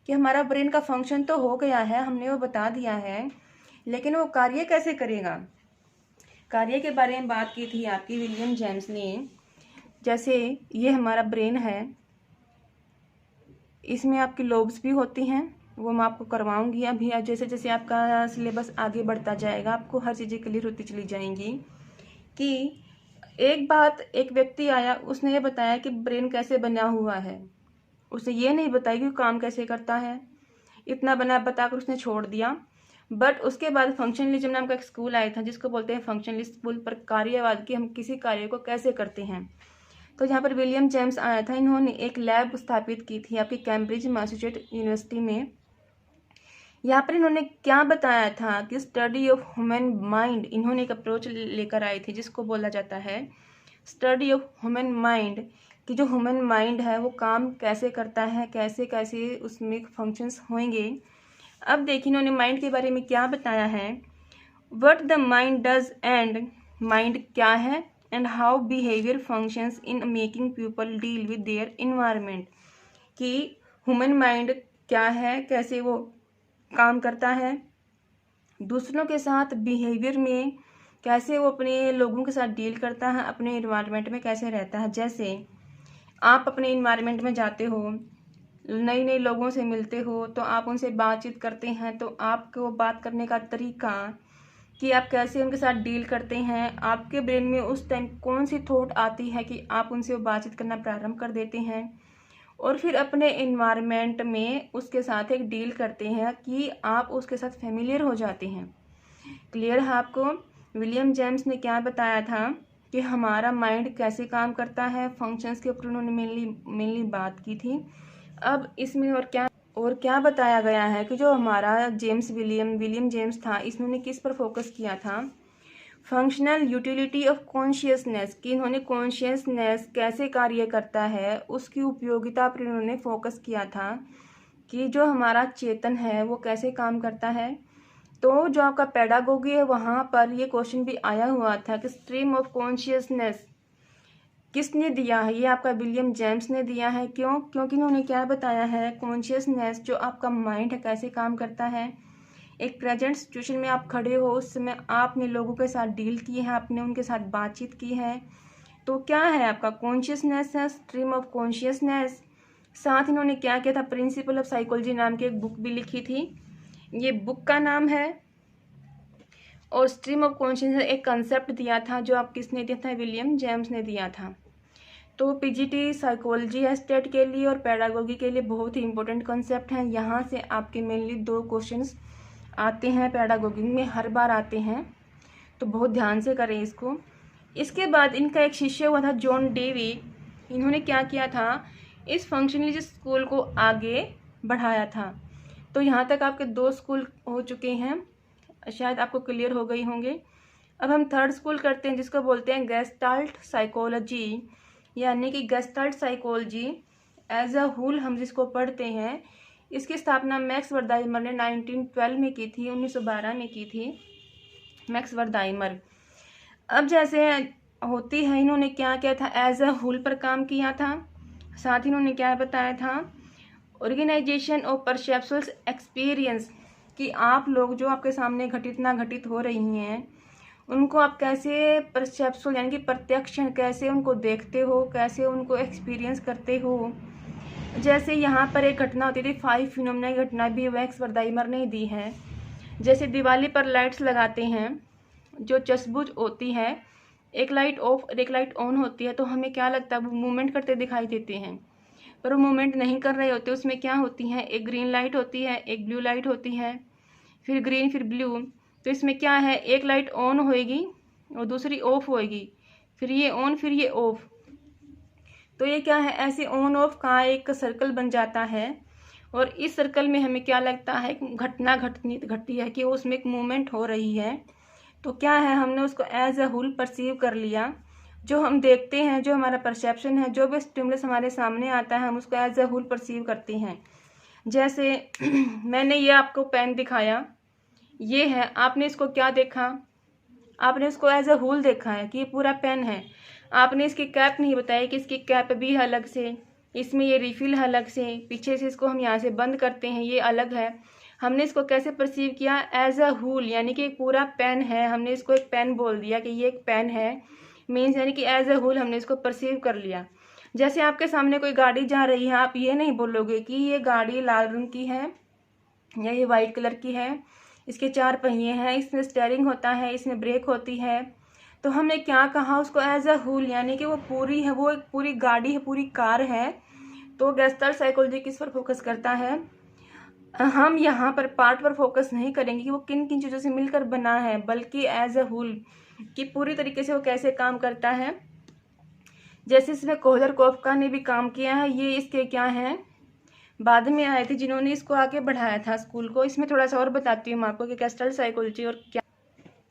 कि हमारा ब्रेन का फंक्शन तो हो गया है, हमने वो बता दिया है, लेकिन वो कार्य कैसे करेगा। कार्य के बारे में बात की थी आपकी विलियम जेम्स ने। जैसे ये हमारा ब्रेन है, इसमें आपकी लोब्स भी होती हैं, वो मैं आपको करवाऊंगी अभी। जैसे जैसे आपका सिलेबस आगे बढ़ता जाएगा आपको हर चीज़ें क्लियर होती चली जाएंगी। कि एक बात, एक व्यक्ति आया, उसने ये बताया कि ब्रेन कैसे बना हुआ है, उसने ये नहीं बताया कि काम कैसे करता है। इतना बना बताकर उसने छोड़ दिया। बट उसके बाद फंक्शनलिज्म नाम का एक स्कूल आया था, जिसको बोलते हैं फंक्शनलिस्ट स्कूल, पर कार्यवाद की हम किसी कार्य को कैसे करते हैं। तो यहाँ पर विलियम जेम्स आया था, इन्होंने एक लैब स्थापित की थी आपकी कैम्ब्रिज मैसाचुसेट्स यूनिवर्सिटी में। यहाँ पर इन्होंने क्या बताया था कि स्टडी ऑफ ह्यूमन माइंड, इन्होंने एक अप्रोच लेकर आए थे जिसको बोला जाता है स्टडी ऑफ ह्यूमन माइंड, कि जो ह्यूमन माइंड है वो काम कैसे करता है, कैसे कैसे उसमें फंक्शंस होंगे। अब देखिए इन्होंने माइंड के बारे में क्या बताया है। What the mind does, and mind क्या है, and how behaviour functions in making people deal with their environment, कि ह्यूमन माइंड क्या है, कैसे वो काम करता है, दूसरों के साथ बिहेवियर में कैसे वो अपने लोगों के साथ डील करता है, अपने इन्वायरमेंट में कैसे रहता है। जैसे आप अपने इन्वायरमेंट में जाते हो, नई नई लोगों से मिलते हो, तो आप उनसे बातचीत करते हैं, तो आपको बात करने का तरीका, कि आप कैसे उनके साथ डील करते हैं, आपके ब्रेन में उस टाइम कौन सी थॉट आती है कि आप उनसे बातचीत करना प्रारंभ कर देते हैं, और फिर अपने इन्वायरमेंट में उसके साथ एक डील करते हैं कि आप उसके साथ फेमिलियर हो जाते हैं। क्लियर है आपको। विलियम जेम्स ने क्या बताया था कि हमारा माइंड कैसे काम करता है, फंक्शंस के ऊपर उन्होंने मेनली बात की थी। अब इसमें और क्या बताया गया है कि जो हमारा विलियम जेम्स था, इन्होंने किस पर फोकस किया था। फंक्शनल यूटिलिटी ऑफ कॉन्शियसनेस, कि इन्होंने कॉन्शियसनेस कैसे कार्य करता है उसकी उपयोगिता पर इन्होंने फोकस किया था, कि जो हमारा चेतन है वो कैसे काम करता है। तो जो आपका पेडागोगी है वहाँ पर ये क्वेश्चन भी आया हुआ था कि स्ट्रीम ऑफ कॉन्शियसनेस किसने दिया है, ये आपका विलियम जेम्स ने दिया है। क्यों? क्योंकि उन्होंने क्या बताया है, कॉन्शियसनेस जो आपका माइंड है कैसे काम करता है। एक प्रेजेंट सिचुएशन में आप खड़े हो, उस समय आपने लोगों के साथ डील की है, आपने उनके साथ बातचीत की है, तो क्या है आपका कॉन्शियसनेस है, स्ट्रीम ऑफ कॉन्शियसनेस। साथ इन्होंने क्या किया था, प्रिंसिपल ऑफ साइकोलॉजी नाम की एक बुक भी लिखी थी, ये बुक का नाम है। और स्ट्रीम ऑफ कॉन्शियसनेस एक कंसेप्ट दिया था, जो आप किसने दिया था, विलियम जेम्स ने दिया था। तो पीजीटी साइकोलॉजी है स्टेट के लिए और पेडागोगी के लिए बहुत ही इंपॉर्टेंट कॉन्सेप्ट हैं। यहाँ से आपके मेनली 2 क्वेश्चंस आते हैं, पेडागोगी में हर बार आते हैं, तो बहुत ध्यान से करें इसको। इसके बाद इनका एक शिष्य हुआ था जॉन डेवी। इन्होंने क्या किया था, इस फंक्शनलिस्ट स्कूल को आगे बढ़ाया था। तो यहाँ तक आपके 2 स्कूल हो चुके हैं, शायद आपको क्लियर हो गई होंगे। अब हम 3rd स्कूल करते हैं, जिसको बोलते हैं गेस्टाल्ट साइकोलॉजी, यानी कि gestalt psychology as a whole हम जिसको पढ़ते हैं। इसकी स्थापना मैक्स वर्दाइमर ने 1912 में की थी, 1912 में की थी मैक्स वर्दाइमर। अब जैसे होती है, इन्होंने क्या किया था, एज अ होल पर काम किया था। साथ ही इन्होंने क्या बताया था, ऑर्गेनाइजेशन ऑफ परसेप्शुअल एक्सपीरियंस, कि आप लोग जो आपके सामने घटित हो रही हैं उनको आप कैसे परसेप्शुअल यानी कि प्रत्यक्ष कैसे उनको देखते हो, कैसे उनको एक्सपीरियंस करते हो। जैसे यहाँ पर एक घटना होती थी, 5 फिनोमेना की घटना भी मैक्स वर्दाइमर ने दी है। जैसे दिवाली पर लाइट्स लगाते हैं, जो चश्बुज होती है, एक लाइट ऑफ और एक लाइट ऑन होती है, तो हमें क्या लगता है, वो मूवमेंट करते दिखाई देते हैं, पर वो मूवमेंट नहीं कर रहे होते। उसमें क्या होती है, एक ग्रीन लाइट होती है, एक ब्लू लाइट होती है, फिर ग्रीन फिर ब्लू। तो इसमें क्या है, एक लाइट ऑन होएगी और दूसरी ऑफ होएगी, फिर ये ऑन फिर ये ऑफ। तो ये क्या है, ऐसे ऑन ऑफ का एक सर्कल बन जाता है, और इस सर्कल में हमें क्या लगता है, घटना घटती है कि उसमें एक मूवमेंट हो रही है। तो क्या है, हमने उसको एज अ होल परसीव कर लिया। जो हम देखते हैं, जो हमारा परसेप्शन है, जो भी स्टिमुलस हमारे सामने आता है, हम उसको एज अ होल परसीव करते हैं। जैसे मैंने ये आपको पेन दिखाया, ये है, आपने इसको क्या देखा, आपने इसको एज अ होल देखा है कि ये पूरा पेन है। आपने इसकी कैप नहीं बताई कि इसकी कैप भी है अलग से, इसमें ये रिफिल है अलग से, पीछे से इसको हम यहाँ से बंद करते हैं, ये अलग है। हमने इसको कैसे परसीव किया, एज अ होल, यानी कि एक पूरा पेन है, हमने इसको एक पेन बोल दिया कि ये एक पेन है, मीन्स यानी कि एज अ होल हमने इसको परसीव कर लिया। जैसे आपके सामने कोई गाड़ी जा रही है, आप ये नहीं बोलोगे कि ये गाड़ी लाल रंग की है या ये वाइट कलर की है, इसके 4 पहिए हैं, इसमें स्टीयरिंग होता है, इसमें ब्रेक होती है। तो हमने क्या कहा, उसको एज अ होल, यानी कि वो पूरी है, वो एक पूरी गाड़ी है, पूरी कार है। तो गेस्टाल्ट साइकोलॉजी किस पर फोकस करता है, हम यहाँ पर पार्ट पर फोकस नहीं करेंगे कि वो किन किन चीज़ों से मिलकर बना है, बल्कि एज अ होल कि पूरी तरीके से वो कैसे काम करता है। जैसे इसमें कोहलर-कोफ्का ने भी काम किया है, ये इसके क्या हैं, बाद में आए थे जिन्होंने इसको आगे बढ़ाया था स्कूल को। इसमें थोड़ा सा और बताती हूँ मैं आपको कि गेस्टाल्ट साइकोलॉजी और क्या।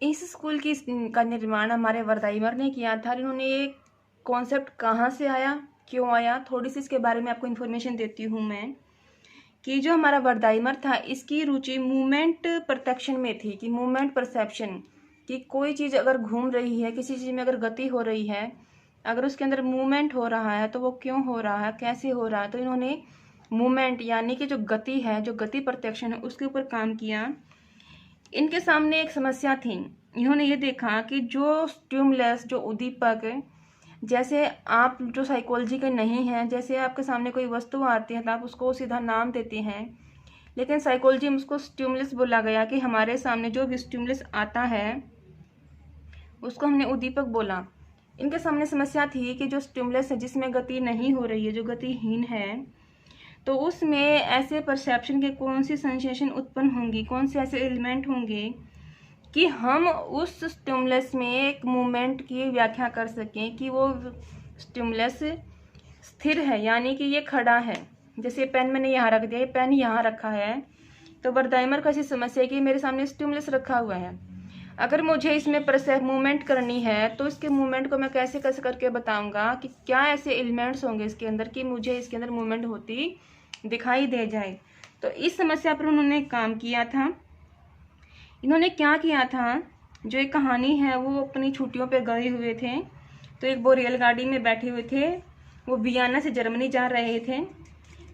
इस स्कूल की का निर्माण हमारे वर्दाइमर ने किया था। इन्होंने ये कॉन्सेप्ट कहाँ से आया, क्यों आया, थोड़ी सी इसके बारे में आपको इन्फॉर्मेशन देती हूँ मैं, कि जो हमारा वर्दाइमर था, इसकी रुचि मूवमेंट परसेप्शन में थी, कि मूवमेंट परसेप्शन, कि कोई चीज़ अगर घूम रही है, किसी चीज़ में अगर गति हो रही है, अगर उसके अंदर मूवमेंट हो रहा है, तो वो क्यों हो रहा है, कैसे हो रहा है। तो इन्होंने मूवमेंट यानी कि जो गति है, जो गति परसेप्शन है, उसके ऊपर काम किया। इनके सामने एक समस्या थी, इन्होंने ये देखा कि जो स्टिमुलस, जो उद्दीपक, जैसे आप जो साइकोलॉजी के नहीं हैं, जैसे आपके सामने कोई वस्तु आती है तो आप उसको सीधा नाम देते हैं, लेकिन साइकोलॉजी में उसको स्टिमुलस बोला गया, कि हमारे सामने जो भी स्टिमुलस आता है उसको हमने उद्दीपक बोला। इनके सामने समस्या थी कि जो स्टिमुलस है, जिसमें गति नहीं हो रही है, जो गतिहीन है, तो उसमें ऐसे परसेप्शन के कौन सी सेंसेशन उत्पन्न होंगी, कौन से ऐसे एलिमेंट होंगे कि हम उस स्टिमुलस में एक मूवमेंट की व्याख्या कर सकें, कि वो स्टिमुलस स्थिर है, यानी कि ये खड़ा है। जैसे पेन मैंने यहाँ रख दिया, ये पेन यहाँ रखा है, तो वर्दाइमर का ऐसी समस्या है कि मेरे सामने स्टिमुलस रखा हुआ है, अगर मुझे इसमें मूवमेंट करनी है, तो इसके मूवमेंट को मैं कैसे कैसे करके बताऊंगा कि क्या ऐसे एलिमेंट्स होंगे इसके अंदर कि मुझे इसके अंदर मूवमेंट होती दिखाई दे जाए। तो इस समस्या पर उन्होंने काम किया था। इन्होंने क्या किया था, जो एक कहानी है, वो अपनी छुट्टियों पे गए हुए थे, तो एक वो रेलगाड़ी में बैठे हुए थे, वो वियना से जर्मनी जा रहे थे।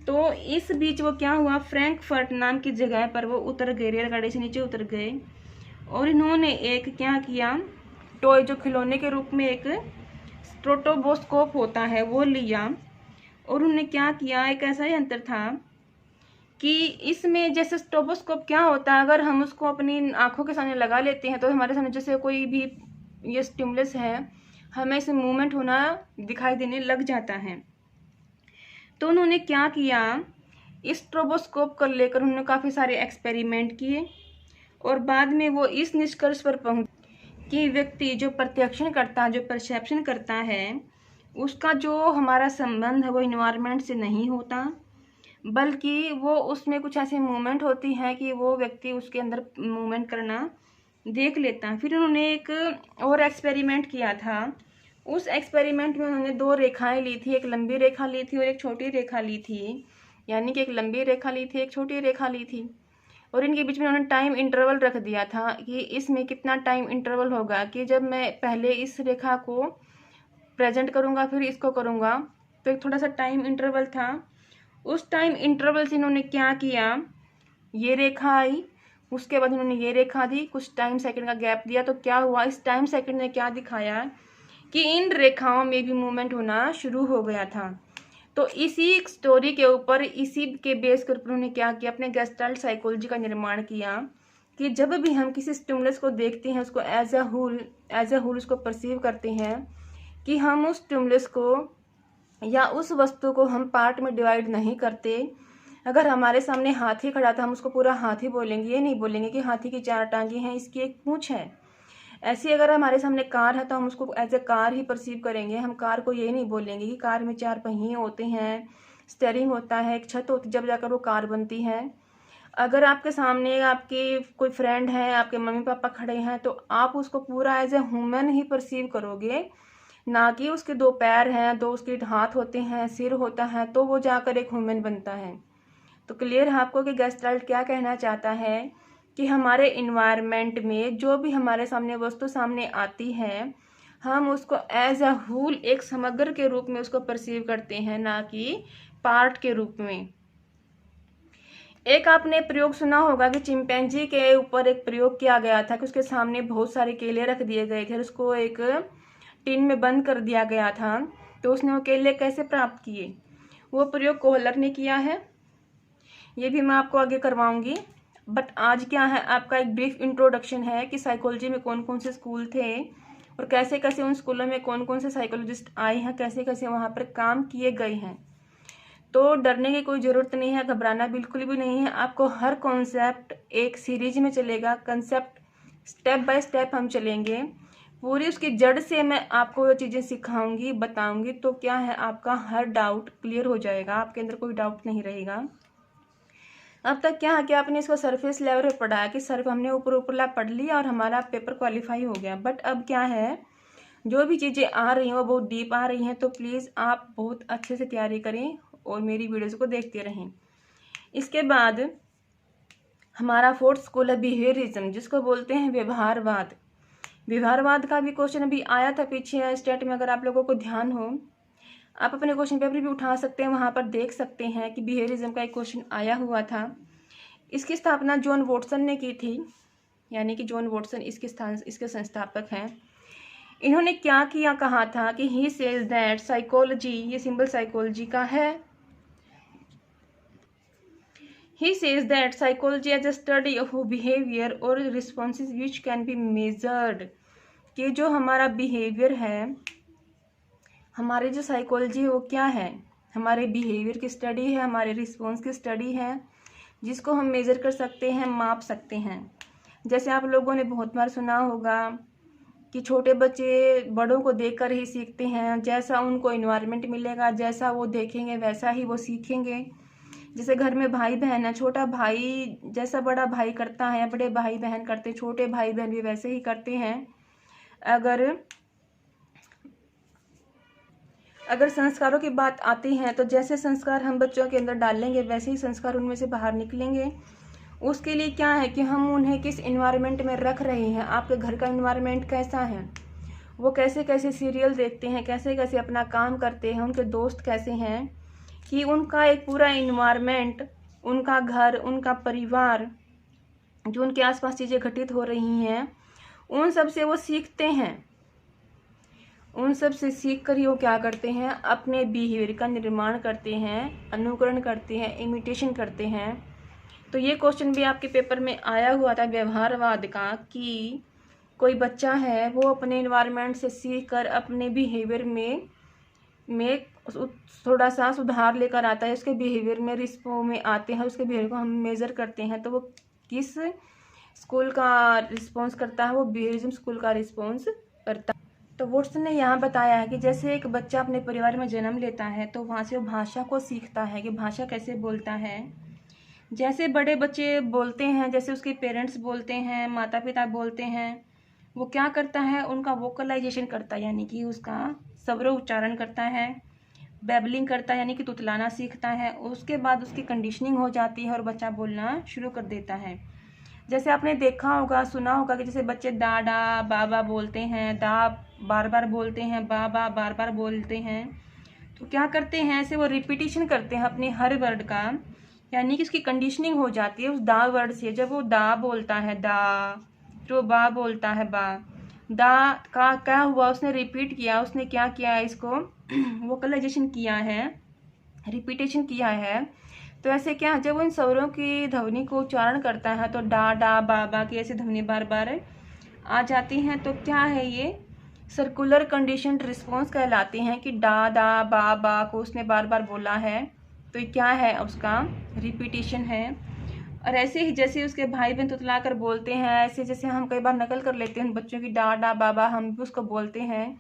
तो इस बीच वो क्या हुआ, फ्रैंकफर्ट नाम की जगह पर वो उतर गए, रेलगाड़ी से नीचे उतर गए, और इन्होंने एक क्या किया, टॉय, जो खिलौने के रूप में एक स्ट्रोटोबोस्कोप होता है, वो लिया, और उन्होंने क्या किया, एक ऐसा यंत्र था कि इसमें जैसे स्ट्रोबोस्कोप क्या होता है, अगर हम उसको अपनी आंखों के सामने लगा लेते हैं, तो हमारे सामने जैसे कोई भी ये स्टिमुलस है, हमें इसमें मूवमेंट होना दिखाई देने लग जाता है। तो उन्होंने क्या किया, इस स्ट्रोबोस्कोप को लेकर उन्होंने काफ़ी सारे एक्सपेरिमेंट किए और बाद में वो इस निष्कर्ष पर पहुंचे कि व्यक्ति जो प्रत्यक्षण करता है, जो परसेप्शन करता है, उसका जो हमारा संबंध है वो इन्वायरमेंट से नहीं होता, बल्कि वो उसमें कुछ ऐसी मूवमेंट होती है कि वो व्यक्ति उसके अंदर मूवमेंट करना देख लेता है। फिर उन्होंने एक और एक्सपेरिमेंट किया था। उस एक्सपेरिमेंट में उन्होंने 2 रेखाएं ली थी, एक लंबी रेखा ली थी और एक छोटी रेखा ली थी, यानी कि एक लंबी रेखा ली थी, एक छोटी रेखा ली थी, और इनके बीच में उन्होंने टाइम इंटरवल रख दिया था कि इसमें कितना टाइम इंटरवल होगा, कि जब मैं पहले इस रेखा को प्रेजेंट करूँगा फिर इसको करूँगा, तो एक थोड़ा सा टाइम इंटरवल था। उस टाइम इंटरवल से इन्होंने क्या किया, ये रेखा आई, उसके बाद उन्होंने ये रेखा दी, कुछ टाइम सेकंड का गैप दिया, तो क्या हुआ, इस टाइम सेकंड ने क्या दिखाया कि इन रेखाओं में भी मूवमेंट होना शुरू हो गया था। तो इसी स्टोरी के ऊपर, इसी के बेस के ऊपर उन्होंने क्या किया, अपने गेस्टाल्ट साइकोलॉजी का निर्माण किया कि जब भी हम किसी स्टिमुलस को देखते हैं, उसको एज अ होल उसको परसीव करते हैं, कि हम उस स्टिमुलस को या उस वस्तु को हम पार्ट में डिवाइड नहीं करते। अगर हमारे सामने हाथी खड़ा था, हम उसको पूरा हाथी बोलेंगे, ये नहीं बोलेंगे कि हाथी की 4 टांगे हैं, इसकी एक पूंछ है। ऐसे अगर हमारे सामने कार है तो हम उसको एज ए कार ही परसीव करेंगे। हम कार को ये नहीं बोलेंगे कि कार में 4 पहिए होते हैं, स्टीयरिंग होता है, एक छत होती है, जब जाकर वो कार बनती है। अगर आपके सामने आपकी कोई फ्रेंड है, आपके मम्मी पापा खड़े हैं, तो आप उसको पूरा एज ए ह्यूमन ही परसीव करोगे, ना कि उसके 2 पैर हैं, 2 उसके हाथ होते हैं, सिर होता है, तो वो जाकर एक ह्यूमन बनता है। तो क्लियर है आपको कि गेस्टाल्ट क्या कहना चाहता है कि हमारे इन्वायरमेंट में जो भी हमारे सामने वस्तु सामने आती है, हम उसको एज अ होल, एक समग्र के रूप में उसको परसीव करते हैं, ना कि पार्ट के रूप में। एक आपने प्रयोग सुना होगा कि चिंपैंजी के ऊपर एक प्रयोग किया गया था कि उसके सामने बहुत सारे केले रख दिए गए थे, उसको एक टिन में बंद कर दिया गया था, तो उसने वो केले कैसे प्राप्त किए। वो प्रयोग कोहलर ने किया है, ये भी मैं आपको आगे करवाऊंगी। बट आज क्या है, आपका एक ब्रीफ इंट्रोडक्शन है कि साइकोलॉजी में कौन कौन से स्कूल थे और कैसे कैसे उन स्कूलों में कौन कौन से साइकोलॉजिस्ट आए हैं, कैसे कैसे वहाँ पर काम किए गए हैं। तो डरने की कोई ज़रूरत नहीं है, घबराना बिल्कुल भी नहीं है। आपको हर कॉन्सेप्ट एक सीरीज में चलेगा, कंसेप्ट स्टेप बाय स्टेप हम चलेंगे, पूरी उसकी जड़ से मैं आपको वो चीज़ें सिखाऊंगी, बताऊंगी, तो क्या है, आपका हर डाउट क्लियर हो जाएगा, आपके अंदर कोई डाउट नहीं रहेगा। अब तक क्या है कि आपने इसको सरफेस लेवल पर पढ़ा है कि सिर्फ हमने ऊपर ऊपरला पढ़ लिया और हमारा पेपर क्वालिफाई हो गया। बट अब क्या है, जो भी चीज़ें आ रही हैं वो बहुत डीप आ रही हैं, तो प्लीज़ आप बहुत अच्छे से तैयारी करें और मेरी वीडियोज़ को देखते रहें। इसके बाद हमारा 4th स्कूल है बिहेवियरिज्म, जिसको बोलते हैं व्यवहारवाद। व्यवहारवाद का भी क्वेश्चन अभी आया था पीछे स्टेट में, अगर आप लोगों को ध्यान हो, आप अपने क्वेश्चन पेपर भी उठा सकते हैं, वहाँ पर देख सकते हैं कि बिहेवियरिज्म का एक क्वेश्चन आया हुआ था। इसकी स्थापना जॉन वॉटसन ने की थी, यानी कि जॉन वॉटसन इसके संस्थापक हैं। इन्होंने क्या किया, कहा था कि ही सेज दैट साइकोलॉजी, ये सिंबल साइकोलॉजी का है, he says that psychology as a study of behaviour और responses which can be measured, कि जो हमारा बिहेवियर है, हमारी जो साइकोलॉजी है वो क्या है, हमारे बिहेवियर की स्टडी है, हमारे रिस्पॉन्स की स्टडी है, जिसको हम मेज़र कर सकते हैं, माप सकते हैं। जैसे आप लोगों ने बहुत बार सुना होगा कि छोटे बच्चे बड़ों को देखकर ही सीखते हैं, जैसा उनको इन्वायरमेंट मिलेगा, जैसा वो देखेंगे वैसा ही वो सीखेंगे। जैसे घर में भाई बहन है, छोटा भाई जैसा बड़ा भाई करता है, बड़े भाई बहन करते, छोटे भाई बहन भी वैसे ही करते हैं। अगर संस्कारों की बात आती है तो जैसे संस्कार हम बच्चों के अंदर डालेंगे वैसे ही संस्कार उनमें से बाहर निकलेंगे। उसके लिए क्या है कि हम उन्हें किस इन्वायरमेंट में रख रहे हैं, आपके घर का इन्वायरमेंट कैसा है, वो कैसे कैसे सीरियल देखते हैं, कैसे कैसे अपना काम करते हैं, उनके दोस्त कैसे हैं, कि उनका एक पूरा इन्वायरमेंट, उनका घर, उनका परिवार, जो उनके आसपास चीज़ें घटित हो रही हैं, उन सब से वो सीखते हैं। उन सब से सीख कर ही वो क्या करते हैं, अपने बिहेवियर का निर्माण करते हैं, अनुकरण करते हैं, इमिटेशन करते हैं। तो ये क्वेश्चन भी आपके पेपर में आया हुआ था व्यवहारवाद का, कि कोई बच्चा है वो अपने इन्वायरमेंट से सीख कर अपने बिहेवियर में थोड़ा सा सुधार लेकर आता है, उसके बिहेवियर में रिस्पो में आते हैं, उसके बिहेवियर को हम मेज़र करते हैं तो वो किस स्कूल का रिस्पॉन्स करता है, वो बिहेवियरिज्म स्कूल का रिस्पॉन्स करता है। तो वुड्स ने यहाँ बताया है कि जैसे एक बच्चा अपने परिवार में जन्म लेता है तो वहाँ से वो भाषा को सीखता है कि भाषा कैसे बोलता है। जैसे बड़े बच्चे बोलते हैं, जैसे उसके पेरेंट्स बोलते हैं, माता पिता बोलते हैं, वो क्या करता है, उनका वोकलाइजेशन करता है, यानी कि उसका स्वर उच्चारण करता है, बेबलिंग करता है यानी कि तुतलाना सीखता है। उसके बाद उसकी कंडीशनिंग हो जाती है और बच्चा बोलना शुरू कर देता है। जैसे आपने देखा होगा, सुना होगा कि जैसे बच्चे दादा बाबा बोलते हैं, दा बार बार बोलते हैं, बाबा बार बार बोलते हैं, तो क्या करते हैं, ऐसे वो रिपीटिशन करते हैं अपने हर वर्ड का, यानी कि उसकी कंडीशनिंग हो जाती है उस दा वर्ड से। जब वो दा बोलता है दा, फिर वो बा बोलता है बा, दा का क्या हुआ, उसने रिपीट किया, उसने क्या किया है, इसको वोकलाइजेशन किया है, रिपीटेशन किया है। तो ऐसे क्या, जब वो इन स्वरों की ध्वनि को उच्चारण करता है तो डा डा बा बा की ऐसे ध्वनि बार बार आ जाती हैं। तो क्या है, ये सर्कुलर कंडीशनड रिस्पॉन्स कहलाते हैं कि डा दा बा बा को उसने बार बार बोला है, तो ये क्या है, उसका रिपीटेशन है। और ऐसे ही जैसे उसके भाई बहन तुतला कर बोलते हैं, ऐसे जैसे हम कई बार नकल कर लेते हैं बच्चों की डा डा बाबा, हम भी उसको बोलते हैं,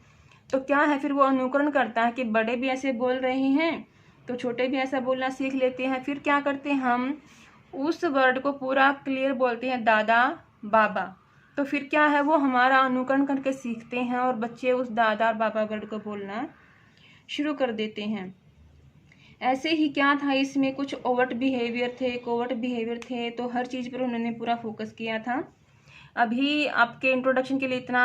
तो क्या है, फिर वो अनुकरण करता है कि बड़े भी ऐसे बोल रहे हैं तो छोटे भी ऐसा बोलना सीख लेते हैं। फिर क्या करते हैं, हम उस वर्ड को पूरा क्लियर बोलते हैं, दादा बाबा, तो फिर क्या है, वो हमारा अनुकरण करके सीखते हैं और बच्चे उस दादा और बाबा वर्ड को बोलना शुरू कर देते हैं। ऐसे ही क्या था, इसमें कुछ ओवर्ट बिहेवियर थे, कोवर्ट बिहेवियर थे, तो हर चीज़ पर उन्होंने पूरा फोकस किया था। अभी आपके इंट्रोडक्शन के लिए इतना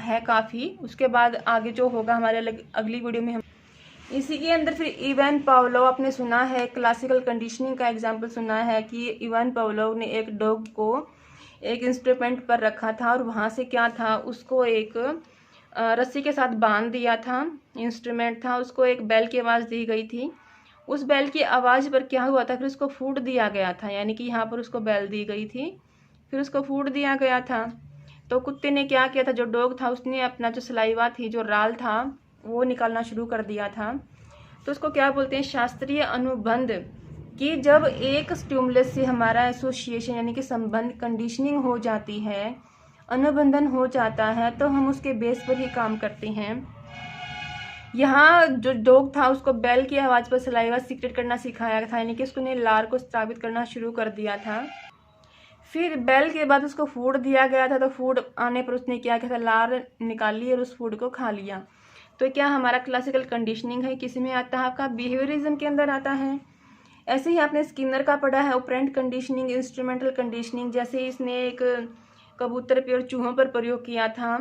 है काफ़ी, उसके बाद आगे जो होगा हमारे अगली वीडियो में हम इसी के अंदर फिर इवान पावलोव, आपने सुना है क्लासिकल कंडीशनिंग का एग्जाम्पल सुना है कि इवान पावलोव ने एक डॉग को एक इंस्ट्रूमेंट पर रखा था और वहाँ से क्या था, उसको एक रस्सी के साथ बांध दिया था, इंस्ट्रूमेंट था, उसको एक बेल की आवाज़ दी गई थी। उस बेल की आवाज़ पर क्या हुआ था, फिर उसको फूड दिया गया था, यानी कि यहाँ पर उसको बेल दी गई थी, फिर उसको फूड दिया गया था। तो कुत्ते ने क्या किया था, जो डॉग था उसने अपना जो सलाइवा थी, जो राल था, वो निकालना शुरू कर दिया था। तो उसको क्या बोलते हैं, शास्त्रीय अनुबंध, कि जब एक स्टिमुलस से हमारा एसोसिएशन यानी कि संबंध, कंडीशनिंग हो जाती है, अनुबंधन हो जाता है, तो हम उसके बेस पर ही काम करते हैं। यहाँ जो डॉग था उसको बेल की आवाज़ पर सलाइवा सीक्रेट करना सिखाया था, यानी कि उसने लार को स्रावित करना शुरू कर दिया था। फिर बेल के बाद उसको फूड दिया गया था, तो फूड आने पर उसने क्या किया था, लार निकाली और उस फूड को खा लिया। तो क्या हमारा क्लासिकल कंडीशनिंग है, किस में आता है, आपका बिहेवियरिज्म के अंदर आता है। ऐसे ही आपने स्किनर का पढ़ा है, ऑपरेंट कंडीशनिंग, इंस्ट्रूमेंटल कंडीशनिंग। जैसे इसने एक कबूतर पे और चूहों पर प्रयोग किया था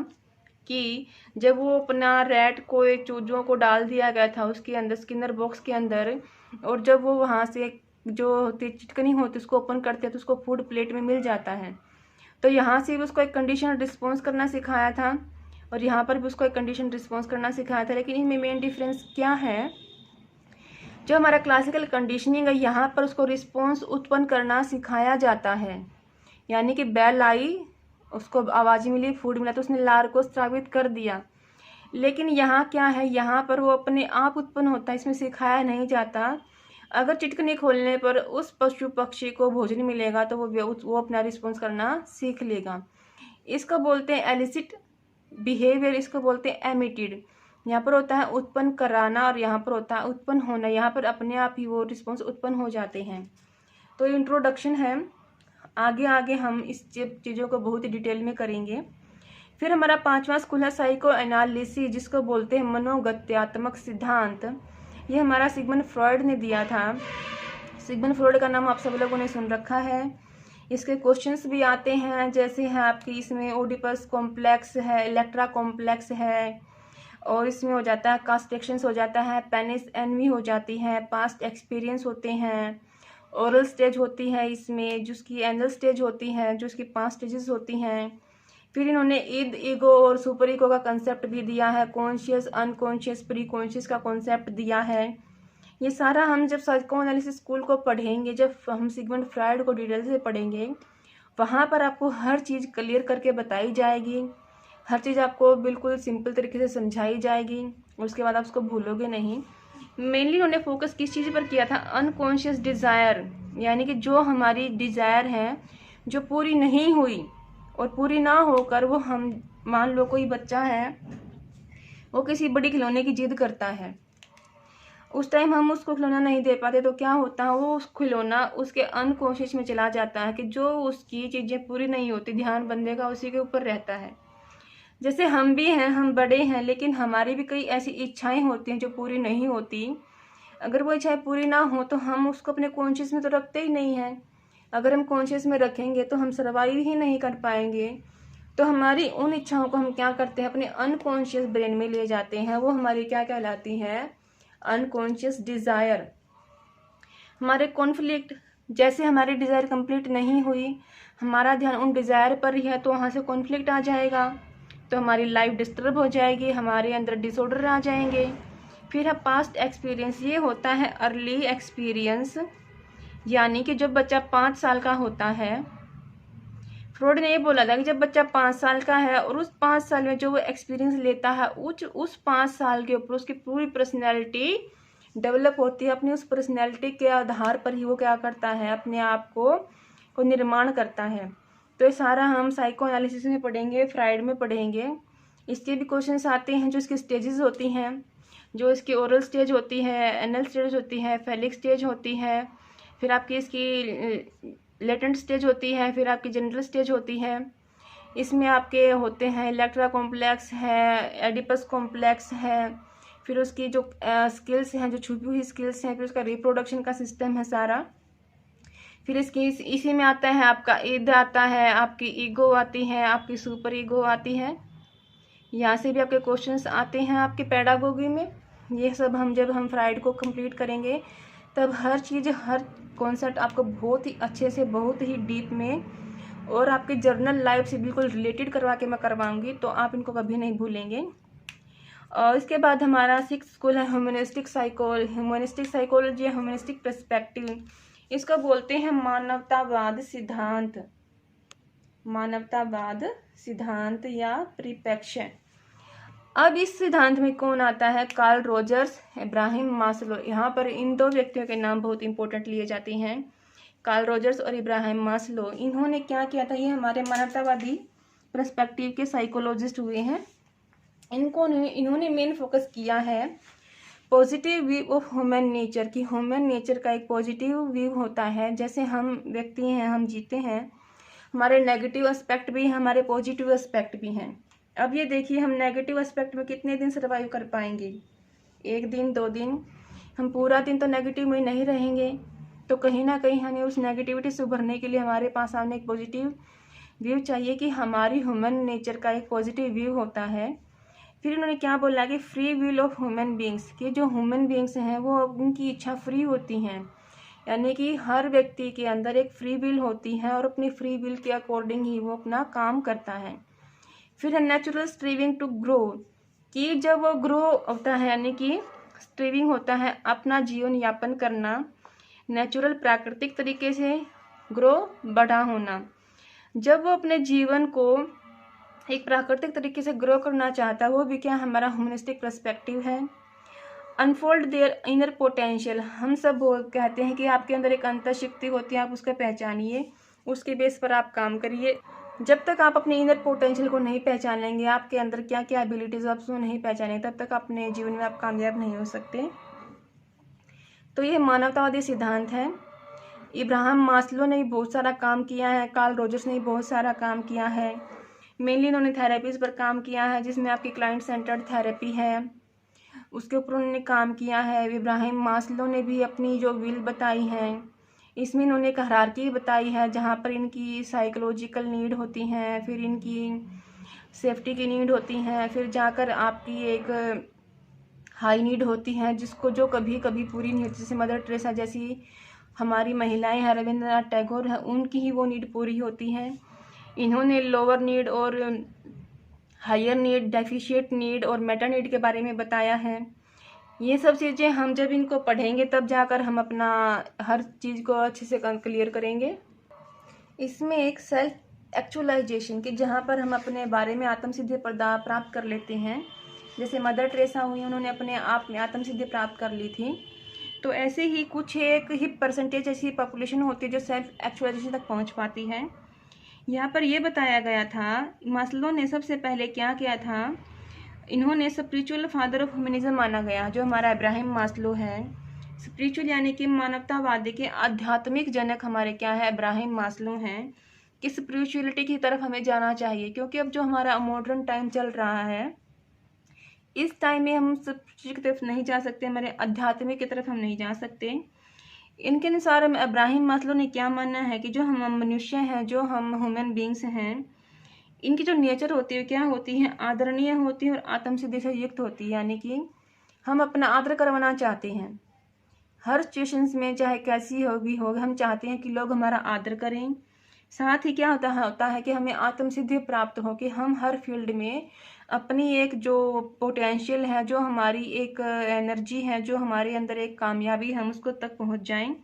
कि जब वो अपना रैट को, एक चूजों को डाल दिया गया था उसके अंदर, स्किनर बॉक्स के अंदर, और जब वो वहाँ से जो होती चिटकनी होती उसको ओपन करते हैं तो उसको फूड प्लेट में मिल जाता है। तो यहाँ से भी उसको एक कंडीशन रिस्पॉन्स करना सिखाया था और यहाँ पर भी उसको एक कंडीशन रिस्पॉन्स करना सिखाया था। लेकिन इनमें मेन डिफरेंस क्या है, जो हमारा क्लासिकल कंडीशनिंग है यहाँ पर उसको रिस्पॉन्स उत्पन्न करना सिखाया जाता है, यानी कि बेल आई, उसको आवाज़ मिली, फूड मिला, तो उसने लार को स्रावित कर दिया। लेकिन यहाँ क्या है, यहाँ पर वो अपने आप उत्पन्न होता है, इसमें सिखाया नहीं जाता। अगर चिटकनी खोलने पर उस पशु पक्षी को भोजन मिलेगा तो वो अपना रिस्पॉन्स करना सीख लेगा। इसको बोलते हैं एलिसिट बिहेवियर, इसको बोलते हैं एमिटेड। यहाँ पर होता है उत्पन्न कराना और यहाँ पर होता है उत्पन्न होना, यहाँ पर अपने आप ही वो रिस्पॉन्स उत्पन्न हो जाते हैं। तो इंट्रोडक्शन है, आगे आगे हम इस चीज़ों को बहुत ही डिटेल में करेंगे। फिर हमारा 5वां स्कूल है साइको एनालिसिस, जिसको बोलते हैं मनोगत्यात्मक सिद्धांत। ये हमारा सिगमंड फ्रॉयड ने दिया था। सिगमंड फ्रॉयड का नाम आप सब लोगों ने सुन रखा है। इसके क्वेश्चंस भी आते हैं, जैसे है आपकी इसमें ओडिपस कॉम्प्लेक्स है, इलेक्ट्रा कॉम्प्लेक्स है, और इसमें हो जाता है कास्ट्रेक्शंस हो जाता है, पेनिस एनवी हो जाती है, पास्ट एक्सपीरियंस होते हैं, ओरल स्टेज होती है इसमें, जिसकी एनल स्टेज होती है, जो इसकी 5 स्टेजेस होती हैं। फिर इन्होंने ईद, ईगो और सुपर ईगो का कंसेप्ट भी दिया है, कॉन्शियस, अनकॉन्शियस, प्री कॉन्शियस का कंसेप्ट दिया है। ये सारा हम जब साइको एनालिसिस स्कूल को पढ़ेंगे, जब हम सिगमंड फ्रॉयड को डिटेल से पढ़ेंगे, वहाँ पर आपको हर चीज़ क्लियर करके बताई जाएगी हर चीज़ आपको बिल्कुल सिंपल तरीके से समझाई जाएगी, उसके बाद आप उसको भूलोगे नहीं। मेनली उन्होंने फोकस किस चीज़ पर किया था, अनकॉन्शियस डिज़ायर, यानी कि जो हमारी डिज़ायर है जो पूरी नहीं हुई और पूरी ना होकर वो हम, मान लो कोई बच्चा है वो किसी बड़ी खिलौने की जिद करता है, उस टाइम हम उसको खिलौना नहीं दे पाते तो क्या होता है, वो उस खिलौना उसके अनकॉन्शियस में चला जाता है कि जो उसकी चीज़ें पूरी नहीं होती, ध्यान बंदे का उसी के ऊपर रहता है। जैसे हम भी हैं, हम बड़े हैं, लेकिन हमारी भी कई ऐसी इच्छाएं होती हैं जो पूरी नहीं होती। अगर वो इच्छाएं पूरी ना हो तो हम उसको अपने कॉन्शियस में तो रखते ही नहीं हैं। अगर हम कॉन्शियस में रखेंगे तो हम सर्वाइव ही नहीं कर पाएंगे। तो हमारी उन इच्छाओं को हम क्या करते हैं, अपने अनकॉन्शियस ब्रेन में ले जाते हैं। वो हमारी क्या कहलाती हैं, अनकॉन्शियस डिज़ायर। हमारे कॉन्फ्लिक्ट, जैसे हमारी डिज़ायर कंप्लीट नहीं हुई, हमारा ध्यान उन डिज़ायर पर ही है, तो वहाँ से कॉन्फ्लिक्ट आ जाएगा, तो हमारी लाइफ डिस्टर्ब हो जाएगी, हमारे अंदर डिसऑर्डर आ जाएंगे। फिर है पास्ट एक्सपीरियंस, ये होता है अर्ली एक्सपीरियंस, यानी कि जब बच्चा 5 साल का होता है, फ्रॉड ने ये बोला था कि जब बच्चा 5 साल का है और उस 5 साल में जो वो एक्सपीरियंस लेता है, उस 5 साल के ऊपर उसकी पूरी पर्सनैलिटी डेवलप होती है। अपनी उस पर्सनैलिटी के आधार पर ही वो क्या करता है, अपने आप को निर्माण करता है। तो ये सारा हम साइको एनालिसिस में पढ़ेंगे, फ्राइड में पढ़ेंगे। इसके भी क्वेश्चंस आते हैं, जो इसकी स्टेजेस होती हैं, जो इसकी ओरल स्टेज होती है, एनल स्टेज होती है, फेलिक स्टेज होती है, फिर आपकी इसकी लेटेंट स्टेज होती है, फिर आपकी जनरल स्टेज होती है। इसमें आपके होते हैं इलेक्ट्रा कॉम्प्लेक्स है, एडिपस कॉम्प्लेक्स है, फिर उसकी जो स्किल्स हैं, जो छुपी हुई स्किल्स हैं, फिर उसका रिप्रोडक्शन का सिस्टम है सारा। फिर इसी में आता है आपका ईद आता है, आपकी ईगो आती है, आपकी सुपर ईगो आती है। यहाँ से भी आपके क्वेश्चंस आते हैं आपके पेडागोगी में। ये सब जब हम फ्राइड को कंप्लीट करेंगे तब हर चीज़, हर कॉन्सेप्ट आपको बहुत ही अच्छे से, बहुत ही डीप में और आपके जर्नल लाइफ से बिल्कुल रिलेटेड करवा के मैं करवाऊंगी, तो आप इनको कभी नहीं भूलेंगे। और इसके बाद हमारा 6th स्कूल है ह्यूमनिस्टिक साइकोलॉजी, ह्यूमनिस्टिक पर्सपेक्टिव। इसको बोलते हैं मानवतावाद सिद्धांत या परिप्रेक्ष्य। अब इस सिद्धांत में कौन आता है, कार्ल रोजर्स, इब्राहिम मास्लो। यहाँ पर इन दो व्यक्तियों के नाम बहुत इंपॉर्टेंट लिए जाते हैं, कार्ल रोजर्स और इब्राहिम मास्लो। इन्होंने क्या किया था, ये हमारे मानवतावादी पर्सपेक्टिव के साइकोलॉजिस्ट हुए हैं। इन्होंने मेन फोकस किया है positive view of human nature की। ह्यूमन नेचर का एक पॉजिटिव व्यू होता है, जैसे हम व्यक्ति हैं, हम जीते हैं, हमारे नेगेटिव एस्पेक्ट भी हैं, हमारे पॉजिटिव एस्पेक्ट भी हैं। अब ये देखिए, हम नेगेटिव एस्पेक्ट में कितने दिन सर्वाइव कर पाएंगे, 1 दिन 2 दिन, हम पूरा दिन तो नेगेटिव में नहीं रहेंगे। तो कहीं ना कहीं हमें उस नेगेटिविटी से उभरने के लिए हमारे पास सामने एक पॉजिटिव व्यू चाहिए कि हमारी ह्यूमन नेचर का एक पॉजिटिव व्यू होता है। फिर उन्होंने क्या बोला कि free will of human beings, कि जो ह्यूमन बींग्स हैं वो उनकी इच्छा फ्री होती हैं, यानी कि हर व्यक्ति के अंदर एक फ्री विल होती है और अपनी फ्री विल के अकॉर्डिंग ही वो अपना काम करता है। फिर है नेचुरल स्ट्रीविंग टू ग्रो, कि जब वो ग्रो होता है, यानी कि स्ट्रीविंग होता है अपना जीवन यापन करना, नेचुरल प्राकृतिक तरीके से ग्रो बड़ा होना। जब वो अपने जीवन को एक प्राकृतिक तरीके से ग्रो करना चाहता है, वो भी क्या हमारा ह्यूमनिस्टिक पर्सपेक्टिव है। अनफोल्ड देयर इनर पोटेंशियल, हम सब कहते हैं कि आपके अंदर एक अंतर शक्ति होती है, आप उसको पहचानिए, उसके बेस पर आप काम करिए। जब तक आप अपने इनर पोटेंशियल को नहीं पहचान लेंगे, आपके अंदर क्या क्या एबिलिटीज आप उसको नहीं पहचानेंगे, तब तक अपने जीवन में आप कामयाब नहीं हो सकते। तो ये मानवतावादी सिद्धांत है। इब्राहिम मास्लो ने भी बहुत सारा काम किया है, कार्ल रोजर्स ने भी बहुत सारा काम किया है। मेनली इन्होंने थेरेपीज़ पर काम किया है, जिसमें आपकी क्लाइंट सेंटर्ड थेरेपी है, उसके ऊपर उन्होंने काम किया है। इब्राहिम मास्लो ने भी अपनी जो विल बताई है, इसमें इन्होंने एक हायरार्की बताई है, जहाँ पर इनकी साइकोलॉजिकल नीड होती हैं, फिर इनकी सेफ्टी की नीड होती हैं, फिर जाकर आपकी एक हाई नीड होती हैं, जिसको जो कभी कभी पूरी नहीं होती। जैसे मदर टेरेसा जैसी हमारी महिलाएं हैं, रविंद्रनाथ टैगोर हैं, उनकी ही वो नीड पूरी होती हैं। इन्होंने लोअर नीड और हायर नीड, डेफिशिएंट नीड और मेटा नीड के बारे में बताया है। ये सब चीज़ें हम जब इनको पढ़ेंगे तब जाकर हम अपना हर चीज़ को अच्छे से क्लियर करेंगे। इसमें एक सेल्फ एक्चुअलाइजेशन की, जहाँ पर हम अपने बारे में आत्मसिद्धि प्राप्त कर लेते हैं। जैसे मदर टेरेसा हुई, उन्होंने अपने आप में आत्मसिद्धि प्राप्त कर ली थी। तो ऐसे ही कुछ एक ही परसेंटेज ऐसी पॉपुलेशन होती है जो सेल्फ एक्चुअलाइजेशन तक पहुँच पाती है। यहाँ पर यह बताया गया था, मास्लो ने सबसे पहले क्या किया था, इन्होंने स्पिरिचुअल फादर ऑफ ह्यूमनिज्म माना गया, जो हमारा इब्राहिम मास्लो है। स्पिरिचुअल यानी कि मानवतावादी के आध्यात्मिक जनक हमारे क्या है, इब्राहिम मास्लो हैं। कि स्पिरिचुअलिटी की तरफ हमें जाना चाहिए, क्योंकि अब जो हमारा मॉडर्न टाइम चल रहा है, इस टाइम में हम स्पिरिचुअल की तरफ नहीं जा सकते, हमारे आध्यात्मिक की तरफ हम नहीं जा सकते। इनके अनुसार इब्राहिम मास्लो ने क्या मानना है कि जो हम मनुष्य हैं, जो हम ह्यूमन बींग्स हैं, इनकी जो नेचर होती है क्या होती है, आदरणीय होती है और आत्मसिद्धि से युक्त होती है। यानी कि हम अपना आदर करवाना चाहते हैं हर सिचुएशंस में, चाहे कैसी होगी हम चाहते हैं कि लोग हमारा आदर करें। साथ ही क्या होता है कि हमें आत्मसिद्धि प्राप्त हो कि हम हर फील्ड में अपनी एक जो पोटेंशियल है, जो हमारी एक एनर्जी है, जो हमारे अंदर एक कामयाबी है, हम उसको तक पहुंच जाएं।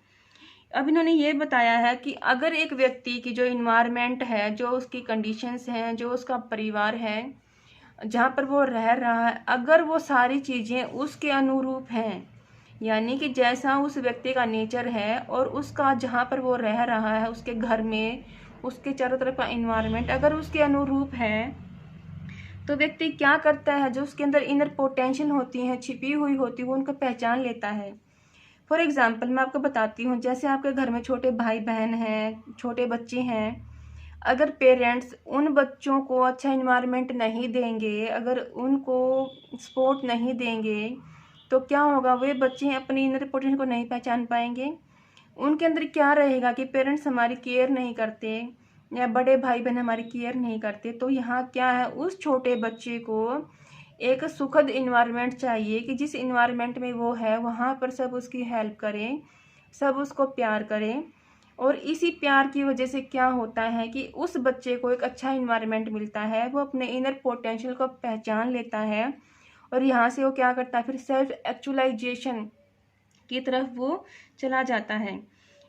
अब इन्होंने ये बताया है कि अगर एक व्यक्ति की जो इन्वायरमेंट है, जो उसकी कंडीशंस हैं, जो उसका परिवार है, जहाँ पर वो रह रहा है, अगर वो सारी चीज़ें उसके अनुरूप हैं, यानी कि जैसा उस व्यक्ति का नेचर है और उसका जहाँ पर वो रह रहा है, उसके घर में, उसके चारों तरफ का इन्वायरमेंट अगर उसके अनुरूप है, तो व्यक्ति क्या करता है, जो उसके अंदर इनर पोटेंशियल होती है, छिपी हुई होती है, वो उनको पहचान लेता है। फॉर एग्जाम्पल मैं आपको बताती हूँ, जैसे आपके घर में छोटे भाई बहन हैं, छोटे बच्चे हैं, अगर पेरेंट्स उन बच्चों को अच्छा इन्वायरमेंट नहीं देंगे, अगर उनको सपोर्ट नहीं देंगे, तो क्या होगा, वे बच्चे अपनी इनर पोटेंशियल को नहीं पहचान पाएंगे। उनके अंदर क्या रहेगा कि पेरेंट्स हमारी केयर नहीं करते या बड़े भाई बहन हमारी केयर नहीं करते। तो यहाँ क्या है, उस छोटे बच्चे को एक सुखद इन्वायरमेंट चाहिए कि जिस इन्वायरमेंट में वो है वहाँ पर सब उसकी हेल्प करें, सब उसको प्यार करें। और इसी प्यार की वजह से क्या होता है कि उस बच्चे को एक अच्छा इन्वायरमेंट मिलता है, वो अपने इनर पोटेंशियल को पहचान लेता है और यहाँ से वो क्या करता है, फिर सेल्फ एक्चुअलाइजेशन की तरफ वो चला जाता है।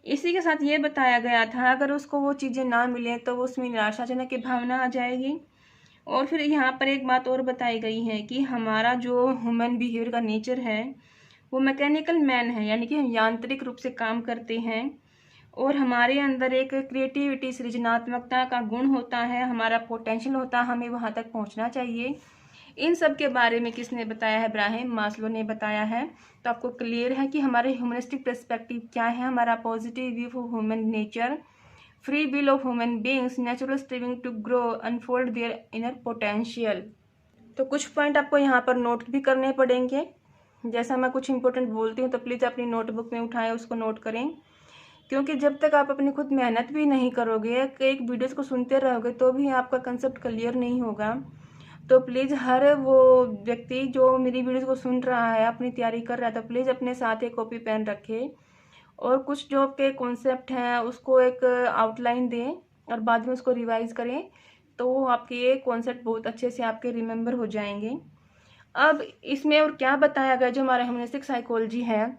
इसी के साथ ये बताया गया था, अगर उसको वो चीज़ें ना मिलें तो वो उसमें निराशाजनक की भावना आ जाएगी। और फिर यहाँ पर एक बात और बताई गई है कि हमारा जो ह्यूमन बिहेवियर का नेचर है वो मैकेनिकल मैन है, यानी कि हम यांत्रिक रूप से काम करते हैं और हमारे अंदर एक क्रिएटिविटी, सृजनात्मकता का गुण होता है, हमारा पोटेंशियल होता है, हमें वहाँ तक पहुँचना चाहिए। इन सब के बारे में किसने बताया है, इब्राहिम मास्लो ने बताया है। तो आपको क्लियर है कि हमारे ह्यूमनिस्टिक पर्सपेक्टिव क्या है, हमारा positive view of human nature, free will of human beings, natural striving to grow, unfold their inner potential. तो कुछ पॉइंट आपको यहाँ पर नोट भी करने पड़ेंगे। जैसा मैं कुछ इंपॉर्टेंट बोलती हूँ तो प्लीज़ अपनी नोटबुक में उठाएं, उसको नोट करें, क्योंकि जब तक आप अपनी खुद मेहनत भी नहीं करोगे, एक वीडियोस को सुनते रहोगे तो भी आपका कंसेप्ट क्लियर नहीं होगा। तो प्लीज़ हर वो व्यक्ति जो मेरी वीडियोस को सुन रहा है, अपनी तैयारी कर रहा है, तो प्लीज़ अपने साथ एक कॉपी पेन रखे और कुछ जो आपके कॉन्सेप्ट हैं उसको एक आउटलाइन दें और बाद में उसको रिवाइज करें, तो आपके ये कॉन्सेप्ट बहुत अच्छे से आपके रिमेंबर हो जाएंगे। अब इसमें और क्या बताया गया, जो हमारा ह्यूमनिस्टिक साइकोलॉजी है,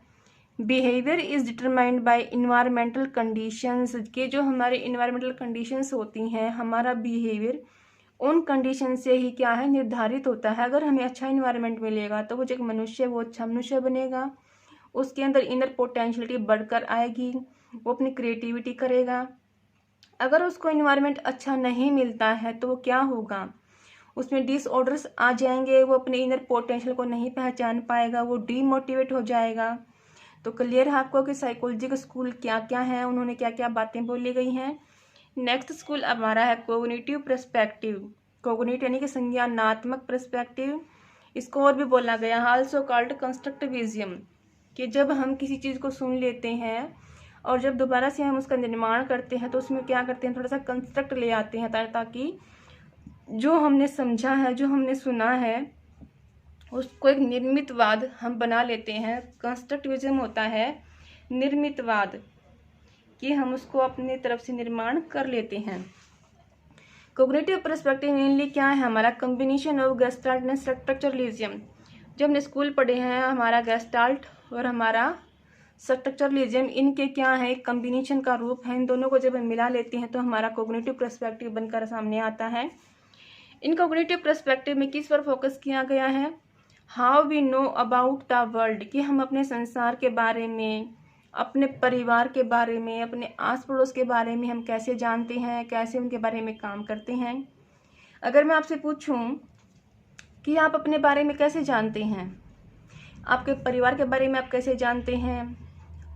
behaviour is determined by environmental conditions, के जो हमारे इन्वायरमेंटल कंडीशंस होती हैं, हमारा बिहेवियर उन कंडीशन से ही क्या है, निर्धारित होता है। अगर हमें अच्छा इन्वायरमेंट मिलेगा तो वो जो मनुष्य है वो अच्छा मनुष्य बनेगा, उसके अंदर इनर पोटेंशियलिटी बढ़कर आएगी, वो अपनी क्रिएटिविटी करेगा। अगर उसको इन्वायरमेंट अच्छा नहीं मिलता है तो वो क्या होगा, उसमें डिसऑर्डर्स आ जाएंगे, वो अपने इनर पोटेंशियल को नहीं पहचान पाएगा, वो डीमोटिवेट हो जाएगा। तो क्लियर है आपको कि साइकोलॉजी का स्कूल क्या क्या है, उन्होंने क्या क्या बातें बोली गई हैं। नेक्स्ट स्कूल हमारा है कोग्निटिव पर्सपेक्टिव। कोग्निटिव यानी कि संज्ञानात्मक पर्सपेक्टिव, इसको और भी बोला गया आल्सो कॉल्ड कंस्ट्रक्टिविज्म, कि जब हम किसी चीज़ को सुन लेते हैं और जब दोबारा से हम उसका निर्माण करते हैं तो उसमें क्या करते हैं, थोड़ा सा कंस्ट्रक्ट ले आते हैं, ताकि जो हमने समझा है, जो हमने सुना है, उसको एक निर्मितवाद हम बना लेते हैं। कंस्ट्रक्टिविज्म होता है निर्मितवाद, कि हम उसको अपनी तरफ से निर्माण कर लेते हैं। कोग्निटिव पर्सपेक्टिव मेनली क्या है, हमारा combination of gestalt and structuralism. जो हमने स्कूल पढ़े हैं, हमारा गेस्टाल्ट और हमारा स्ट्रक्चरलिज्म, इनके क्या है, एक कम्बिनेशन का रूप है। इन दोनों को जब हम मिला लेते हैं तो हमारा कोग्निटिव पर्सपेक्टिव बनकर सामने आता है। इन कोग्निटिव पर्सपेक्टिव में किस पर फोकस किया गया है, how we know about the world, कि हम अपने संसार के बारे में, अपने परिवार के बारे में, अपने आस पड़ोस के बारे में हम कैसे जानते हैं, कैसे उनके बारे में काम करते हैं। अगर मैं आपसे पूछूं कि आप अपने बारे में कैसे जानते हैं, आपके परिवार के बारे में आप कैसे जानते हैं,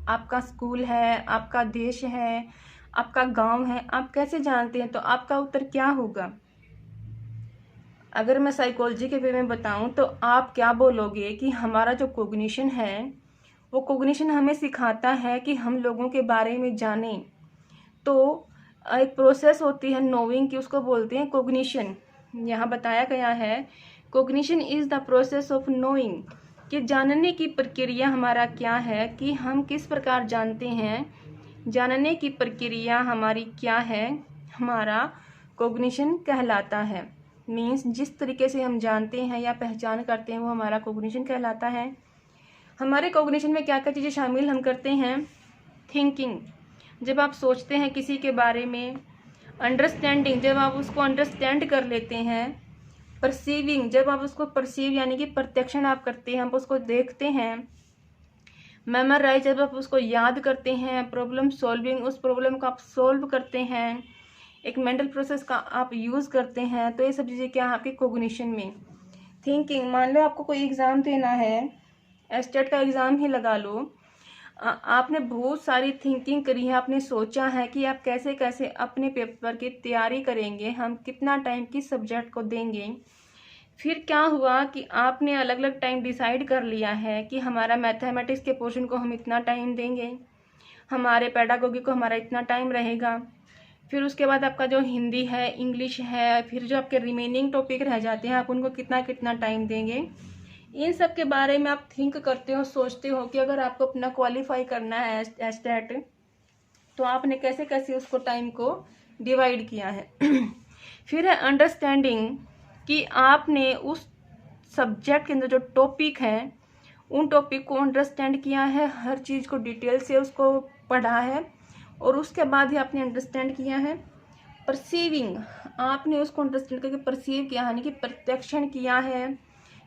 आपका स्कूल है, आपका देश है, आपका गांव है, आप कैसे जानते हैं, तो आपका उत्तर क्या होगा। अगर मैं साइकोलॉजी के वे में बताऊं तो आप क्या बोलोगे कि हमारा जो कोग्निशन है वो कोग्निशन हमें सिखाता है कि हम लोगों के बारे में जानें। तो एक प्रोसेस होती है नोइंग की, उसको बोलते हैं कोग्निशन। यहाँ बताया गया है cognition is the process of knowing, कि जानने की प्रक्रिया हमारा क्या है, कि हम किस प्रकार जानते हैं, जानने की प्रक्रिया हमारी क्या है, हमारा कोग्निशन कहलाता है। मीन्स जिस तरीके से हम जानते हैं या पहचान करते हैं वो हमारा कोग्निशन कहलाता है। हमारे कोग्निशन में क्या क्या चीज़ें शामिल हम करते हैं, थिंकिंग, जब आप सोचते हैं किसी के बारे में, अंडरस्टैंडिंग, जब आप उसको अंडरस्टैंड कर लेते हैं, परसीविंग, जब आप उसको परसीव यानी कि प्रत्यक्षण आप करते हैं, आप उसको देखते हैं, मेमोराइज, जब आप उसको याद करते हैं, प्रॉब्लम सॉल्विंग, उस प्रॉब्लम को आप सॉल्व करते हैं, एक मेंटल प्रोसेस का आप यूज़ करते हैं। तो ये सब चीज़ें क्या है आपके कोग्निशन में। थिंकिंग, मान लो आपको कोई एग्ज़ाम देना है, एस्टेट का एग्ज़ाम ही लगा लो, आपने बहुत सारी थिंकिंग करी है, आपने सोचा है कि आप कैसे कैसे अपने पेपर की तैयारी करेंगे, हम कितना टाइम किस सब्जेक्ट को देंगे। फिर क्या हुआ कि आपने अलग अलग टाइम डिसाइड कर लिया है कि हमारा मैथमेटिक्स के पोर्शन को हम इतना टाइम देंगे, हमारे पेडागोगी को हमारा इतना टाइम रहेगा, फिर उसके बाद आपका जो हिंदी है, इंग्लिश है, फिर जो आपके रिमेनिंग टॉपिक रह जाते हैं आप उनको कितना कितना टाइम देंगे। इन सब के बारे में आप थिंक करते हो, सोचते हो कि अगर आपको अपना क्वालिफाई करना है एस्टेट तो आपने कैसे कैसे उसको टाइम को डिवाइड किया है। फिर है अंडरस्टैंडिंग, कि आपने उस सब्जेक्ट के अंदर जो टॉपिक है उन टॉपिक को अंडरस्टैंड किया है, हर चीज़ को डिटेल से उसको पढ़ा है और उसके बाद ही आपने अंडरस्टैंड किया है। परसीविंग, आपने उसको अंडरस्टैंड करके परसीव किया यानी कि प्रत्यक्षण किया है।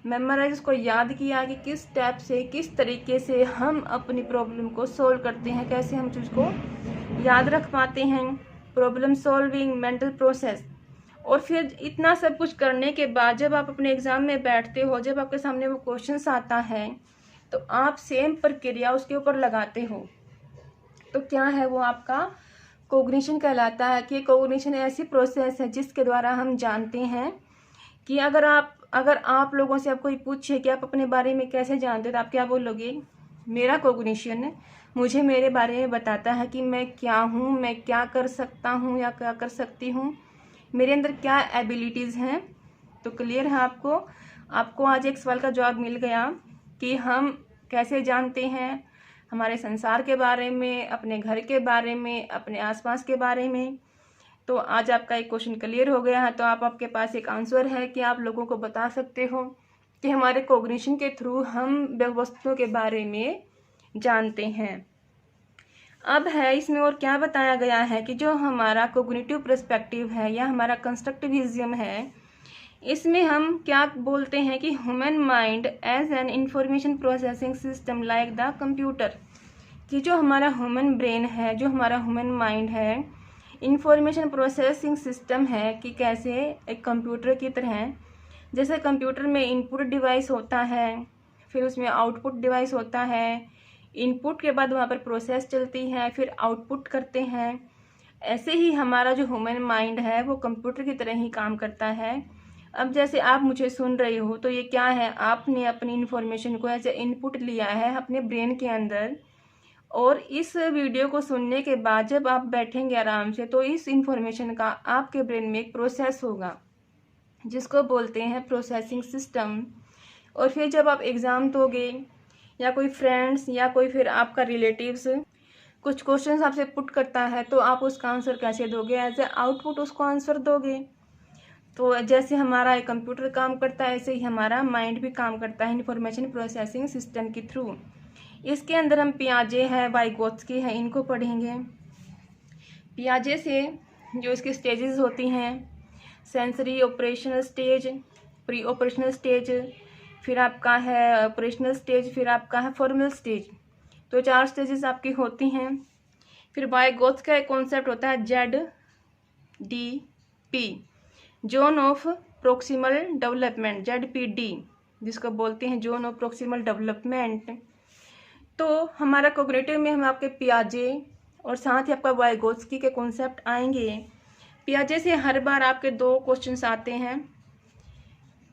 मेमोराइज, उसको याद किया कि किस स्टेप से, किस तरीके से हम अपनी प्रॉब्लम को सोल्व करते हैं, कैसे हम चीज़ को याद रख पाते हैं। Problem solving, mental process. और फिर इतना सब कुछ करने के बाद जब आप अपने एग्ज़ाम में बैठते हो, जब आपके सामने वो क्वेश्चंस आता है तो आप सेम प्रक्रिया उसके ऊपर लगाते हो, तो क्या है वो आपका कोग्निशन कहलाता है। कि कोग्निशन ऐसी प्रोसेस है जिसके द्वारा हम जानते हैं कि अगर आप लोगों से आप कोई पूछे कि आप अपने बारे में कैसे जानते हो तो आप क्या बोलोगे, मेरा कोग्निशन मुझे मेरे बारे में बताता है कि मैं क्या हूँ, मैं क्या कर सकता हूँ या क्या कर सकती हूँ, मेरे अंदर क्या एबिलिटीज़ हैं। तो क्लियर है आपको आज एक सवाल का जवाब मिल गया कि हम कैसे जानते हैं हमारे संसार के बारे में, अपने घर के बारे में, अपने आसपास के बारे में। तो आज आपका एक क्वेश्चन क्लियर हो गया है। तो आपके पास एक आंसर है कि आप लोगों को बता सकते हो कि हमारे कोग्निशन के थ्रू हम वस्तुओं के बारे में जानते हैं। अब है इसमें और क्या बताया गया है कि जो हमारा कोग्निटिव पर्सपेक्टिव है या हमारा कंस्ट्रक्टिविज्म है, इसमें हम क्या बोलते हैं कि human mind as an information processing system like the computer, कि जो हमारा ह्यूमन ब्रेन है, जो हमारा ह्यूमन माइंड है, इंफॉर्मेशन प्रोसेसिंग सिस्टम है कि कैसे एक कंप्यूटर की तरह, जैसे कंप्यूटर में इनपुट डिवाइस होता है, फिर उसमें आउटपुट डिवाइस होता है, इनपुट के बाद वहाँ पर प्रोसेस चलती है, फिर आउटपुट करते हैं। ऐसे ही हमारा जो ह्यूमन माइंड है वो कंप्यूटर की तरह ही काम करता है। अब जैसे आप मुझे सुन रहे हो तो ये क्या है, आपने अपनी इन्फॉर्मेशन को ऐसे इनपुट लिया है अपने ब्रेन के अंदर, और इस वीडियो को सुनने के बाद जब आप बैठेंगे आराम से तो इस इन्फॉर्मेशन का आपके ब्रेन में एक प्रोसेस होगा जिसको बोलते हैं प्रोसेसिंग सिस्टम। और फिर जब आप एग्ज़ाम दोगे या कोई फ्रेंड्स या कोई फिर आपका रिलेटिव्स कुछ क्वेश्चंस आपसे पुट करता है तो आप उसका आंसर कैसे दोगे, एज ए आउटपुट उसको आंसर दोगे। तो जैसे हमारा एक कंप्यूटर काम करता है ऐसे ही हमारा माइंड भी काम करता है इन्फॉर्मेशन प्रोसेसिंग सिस्टम के थ्रू। इसके अंदर हम पियाजे है, वाइगोत्स्की है, इनको पढ़ेंगे। पियाजे से जो इसकी स्टेजेस होती हैं, sensory operational stage, pre operational stage, फिर आपका है ऑपरेशनल स्टेज, फिर आपका है फॉर्मल स्टेज। तो 4 स्टेजेस आपकी होती हैं। फिर वाइगोत्स्की का एक कॉन्सेप्ट होता है ZDP, zone of proximal development, ZPD, जिसको बोलते हैं जोन ऑफ प्रोक्सिमल डेवलपमेंट। तो हमारा कोग्निटिव में हम आपके पियाजे और साथ ही आपका वाइगोत्स्की के कॉन्सेप्ट आएंगे। पियाजे से हर बार आपके 2 क्वेश्चंस आते हैं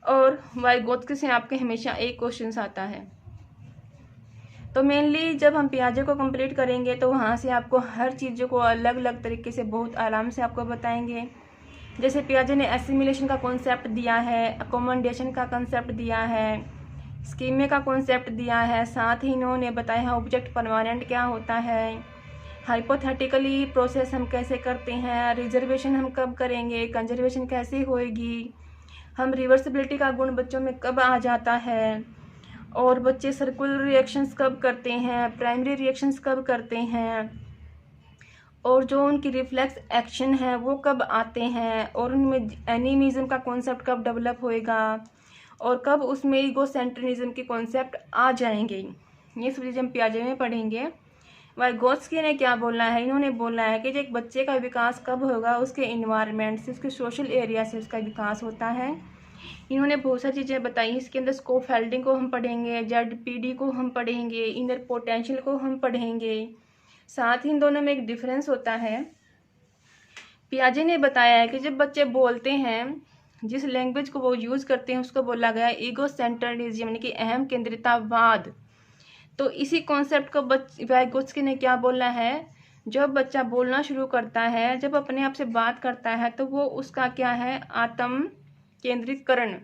और वाइगोत्स्की से आपके हमेशा 1 क्वेश्चंस आता है। तो मेनली जब हम पियाजे को कंप्लीट करेंगे तो वहाँ से आपको हर चीज़ों को अलग अलग तरीके से बहुत आराम से आपको बताएंगे। जैसे पियाजे ने एसिमिलेशन का कॉन्सेप्ट दिया है, अकोमोडेशन का कॉन्सेप्ट दिया है, स्कीमे का कॉन्सेप्ट दिया है, साथ ही इन्होंने बताया है ऑब्जेक्ट परमानेंट क्या होता है, हाइपोथेटिकली प्रोसेस हम कैसे करते हैं, रिजर्वेशन हम कब करेंगे, कंजर्वेशन कैसे होएगी, हम रिवर्सिबिलिटी का गुण बच्चों में कब आ जाता है, और बच्चे सर्कुलर रिएक्शंस कब करते हैं, प्राइमरी रिएक्शंस कब करते हैं, और जो उनकी रिफ्लेक्स एक्शन है वो कब आते हैं, और उनमें एनिमिज्म का कॉन्सेप्ट कब डेवलप होएगा, और कब उसमें ईगोसेंट्रिज्म के कॉन्सेप्ट आ जाएंगे। ये सब चीज़ें हम पियाजे में पढ़ेंगे। वाइगोत्स्की ने क्या बोला है, इन्होंने बोला है कि जो एक बच्चे का विकास कब होगा, उसके इन्वायरमेंट से, उसके सोशल एरिया से उसका विकास होता है। इन्होंने बहुत सारी चीज़ें बताई। इसके अंदर स्कोफेल्डिंग को हम पढ़ेंगे, ZPD को हम पढ़ेंगे, इनर पोटेंशियल को हम पढ़ेंगे। साथ ही इन दोनों में एक डिफरेंस होता है। पियाजे ने बताया है कि जब बच्चे बोलते हैं, जिस लैंग्वेज को वो यूज़ करते हैं उसको बोला गया है ईगो सेंटर्डिज्म, यानी कि अहम केंद्रितावाद। तो इसी कॉन्सेप्ट को वाइगोत्स्की ने क्या बोला है, जब बच्चा बोलना शुरू करता है, जब अपने आप से बात करता है, तो वो उसका क्या है, आत्म केंद्रितकरण,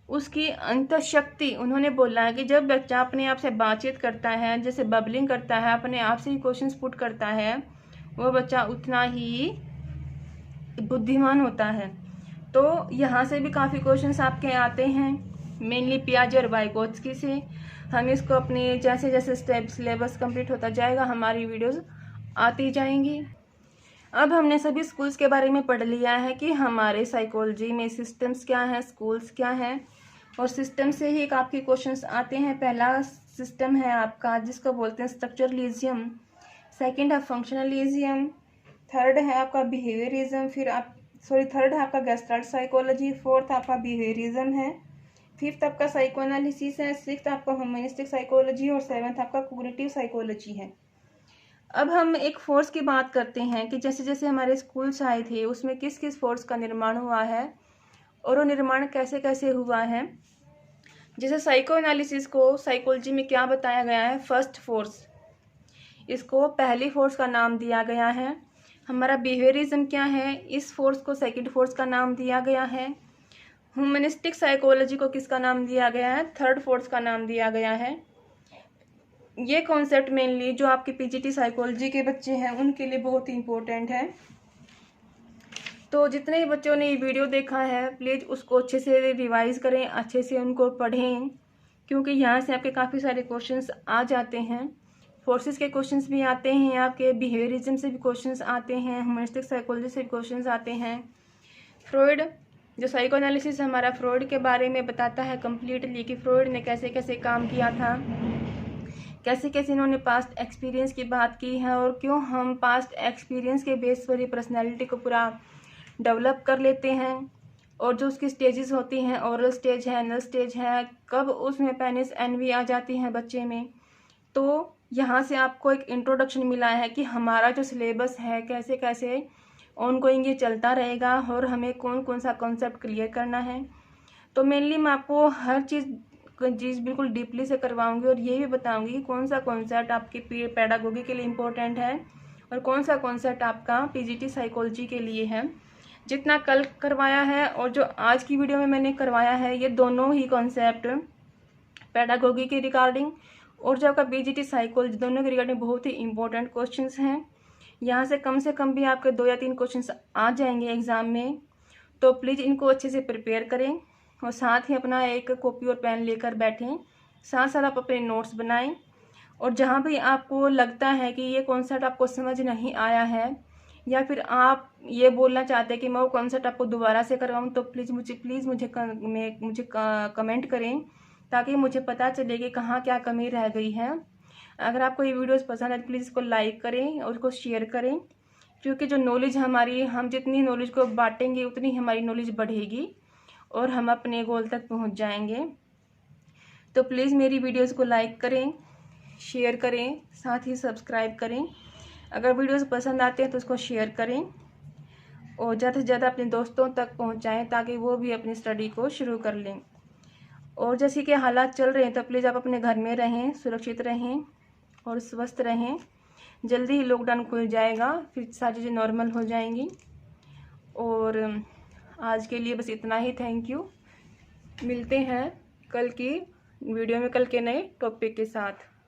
उसकी अंतःशक्ति। उन्होंने बोला है कि जब बच्चा अपने आप से बातचीत करता है, जैसे बबलिंग करता है, अपने आप से ही क्वेश्चंस पुट करता है, वो बच्चा उतना ही बुद्धिमान होता है। तो यहाँ से भी काफ़ी क्वेश्चंस आपके आते हैं, मेनली पियाजे और वाइगोत्स्की से। हम इसको अपने जैसे जैसे स्टेप सिलेबस कंप्लीट होता जाएगा हमारी वीडियोस आती जाएंगी। अब हमने सभी स्कूल्स के बारे में पढ़ लिया है कि हमारे साइकोलॉजी में सिस्टम्स क्या हैं, स्कूल्स क्या हैं, और सिस्टम से ही एक आपके क्वेश्चंस आते हैं। पहला सिस्टम है आपका जिसको बोलते हैं स्ट्रक्चरलिज्म, सेकंड है फंक्शनलिज्म, थर्ड है आपका बिहेवियरिज्म, थर्ड है आपका गेस्टाल्ट साइकोलॉजी, फोर्थ आपका बिहेवियरिज्म है, फिफ्थ आपका साइको एनालिसिस है, सिक्स्थ आपका ह्यूमनिस्टिक साइकोलॉजी, और सेवन्थ आपका कॉग्निटिव साइकोलॉजी है। अब हम एक फोर्स की बात करते हैं कि जैसे जैसे हमारे स्कूल्स आए थे उसमें किस किस फोर्स का निर्माण हुआ है और वो निर्माण कैसे कैसे हुआ है। जैसे साइको एनालिसिस को साइकोलॉजी में क्या बताया गया है, फर्स्ट फोर्स, इसको पहली फोर्स का नाम दिया गया है। हमारा बिहेवियरिज्म क्या है, इस फोर्स को सेकंड फोर्स का नाम दिया गया है। ह्यूमनिस्टिक साइकोलॉजी को किसका नाम दिया गया है, थर्ड फोर्स का नाम दिया गया है। ये कॉन्सेप्ट मेनली जो आपके पीजीटी साइकोलॉजी के बच्चे हैं उनके लिए बहुत ही इम्पोर्टेंट है। तो जितने भी बच्चों ने ये वीडियो देखा है प्लीज़ उसको अच्छे से रिवाइज करें, अच्छे से उनको पढ़ें, क्योंकि यहाँ से आपके काफ़ी सारे क्वेश्चंस आ जाते हैं। फोर्सेस के क्वेश्चंस भी आते हैं, आपके बिहेवियरिज्म से भी क्वेश्चंस आते हैं, ह्यूमनिस्टिक साइकोलॉजी से भी क्वेश्चंस आते हैं। फ्रॉइड जो साइको एनालिसिस हमारा फ्रॉइड के बारे में बताता है कम्प्लीटली कि फ्रॉइड ने कैसे कैसे काम किया था, कैसे कैसे इन्होंने पास्ट एक्सपीरियंस की बात की है, और क्यों हम पास्ट एक्सपीरियंस के बेस पर ही पर्सनैलिटी को पूरा डेवलप कर लेते हैं, और जो उसकी स्टेजेस होती हैं, ओरल स्टेज है, एनल स्टेज है, कब उसमें पेनिस एनवी आ जाती है बच्चे में। तो यहाँ से आपको एक इंट्रोडक्शन मिला है कि हमारा जो सिलेबस है कैसे कैसे ऑनगोइंग ये चलता रहेगा और हमें कौन कौन सा कॉन्सेप्ट क्लियर करना है। तो मेनली मैं आपको हर चीज़ बिल्कुल डीपली से करवाऊंगी और ये भी बताऊंगी कि कौन सा कॉन्सेप्ट आपके पेडागोगी के लिए इम्पोर्टेंट है और कौन सा कॉन्सेप्ट आपका पीजीटी साइकोलॉजी के लिए है। जितना कल करवाया है और जो आज की वीडियो में मैंने करवाया है, ये दोनों ही कॉन्सेप्ट पेडागोगी के रिगार्डिंग और जो आपका पीजीटी साइकोलॉजी, दोनों के रिगार्डिंग बहुत ही इंपॉर्टेंट क्वेश्चंस हैं। यहाँ से कम भी आपके 2 या 3 क्वेश्चंस आ जाएंगे एग्ज़ाम में। तो प्लीज़ इनको अच्छे से प्रिपेयर करें और साथ ही अपना एक कॉपी और पेन लेकर बैठें, साथ साथ आप अपने नोट्स बनाएं और जहाँ भी आपको लगता है कि ये कॉन्सेप्ट आपको समझ नहीं आया है या फिर आप ये बोलना चाहते हैं कि मैं वो कॉन्सेप्ट आपको दोबारा से करवाऊँ, तो मुझे कमेंट करें ताकि मुझे पता चले कि कहाँ क्या कमी रह गई है। अगर आपको ये वीडियोस पसंद है तो प्लीज़ इसको लाइक करें और इसको शेयर करें, क्योंकि जो नॉलेज हमारी, हम जितनी नॉलेज को बांटेंगे उतनी हमारी नॉलेज बढ़ेगी और हम अपने गोल तक पहुंच जाएंगे। तो प्लीज़ मेरी वीडियोस को लाइक करें, शेयर करें, साथ ही सब्सक्राइब करें। अगर वीडियोस पसंद आते हैं तो उसको शेयर करें और ज़्यादा से ज़्यादा अपने दोस्तों तक पहुंचाएं ताकि वो भी अपनी स्टडी को शुरू कर लें। और जैसे कि हालात चल रहे हैं तो प्लीज़ आप अपने घर में रहें, सुरक्षित रहें और स्वस्थ रहें। जल्दी ही लॉकडाउन खुल जाएगा, फिर सारी चीज़ें नॉर्मल हो जाएंगी। और आज के लिए बस इतना ही। Thank you. मिलते हैं कल की वीडियो में, कल के नए टॉपिक के साथ।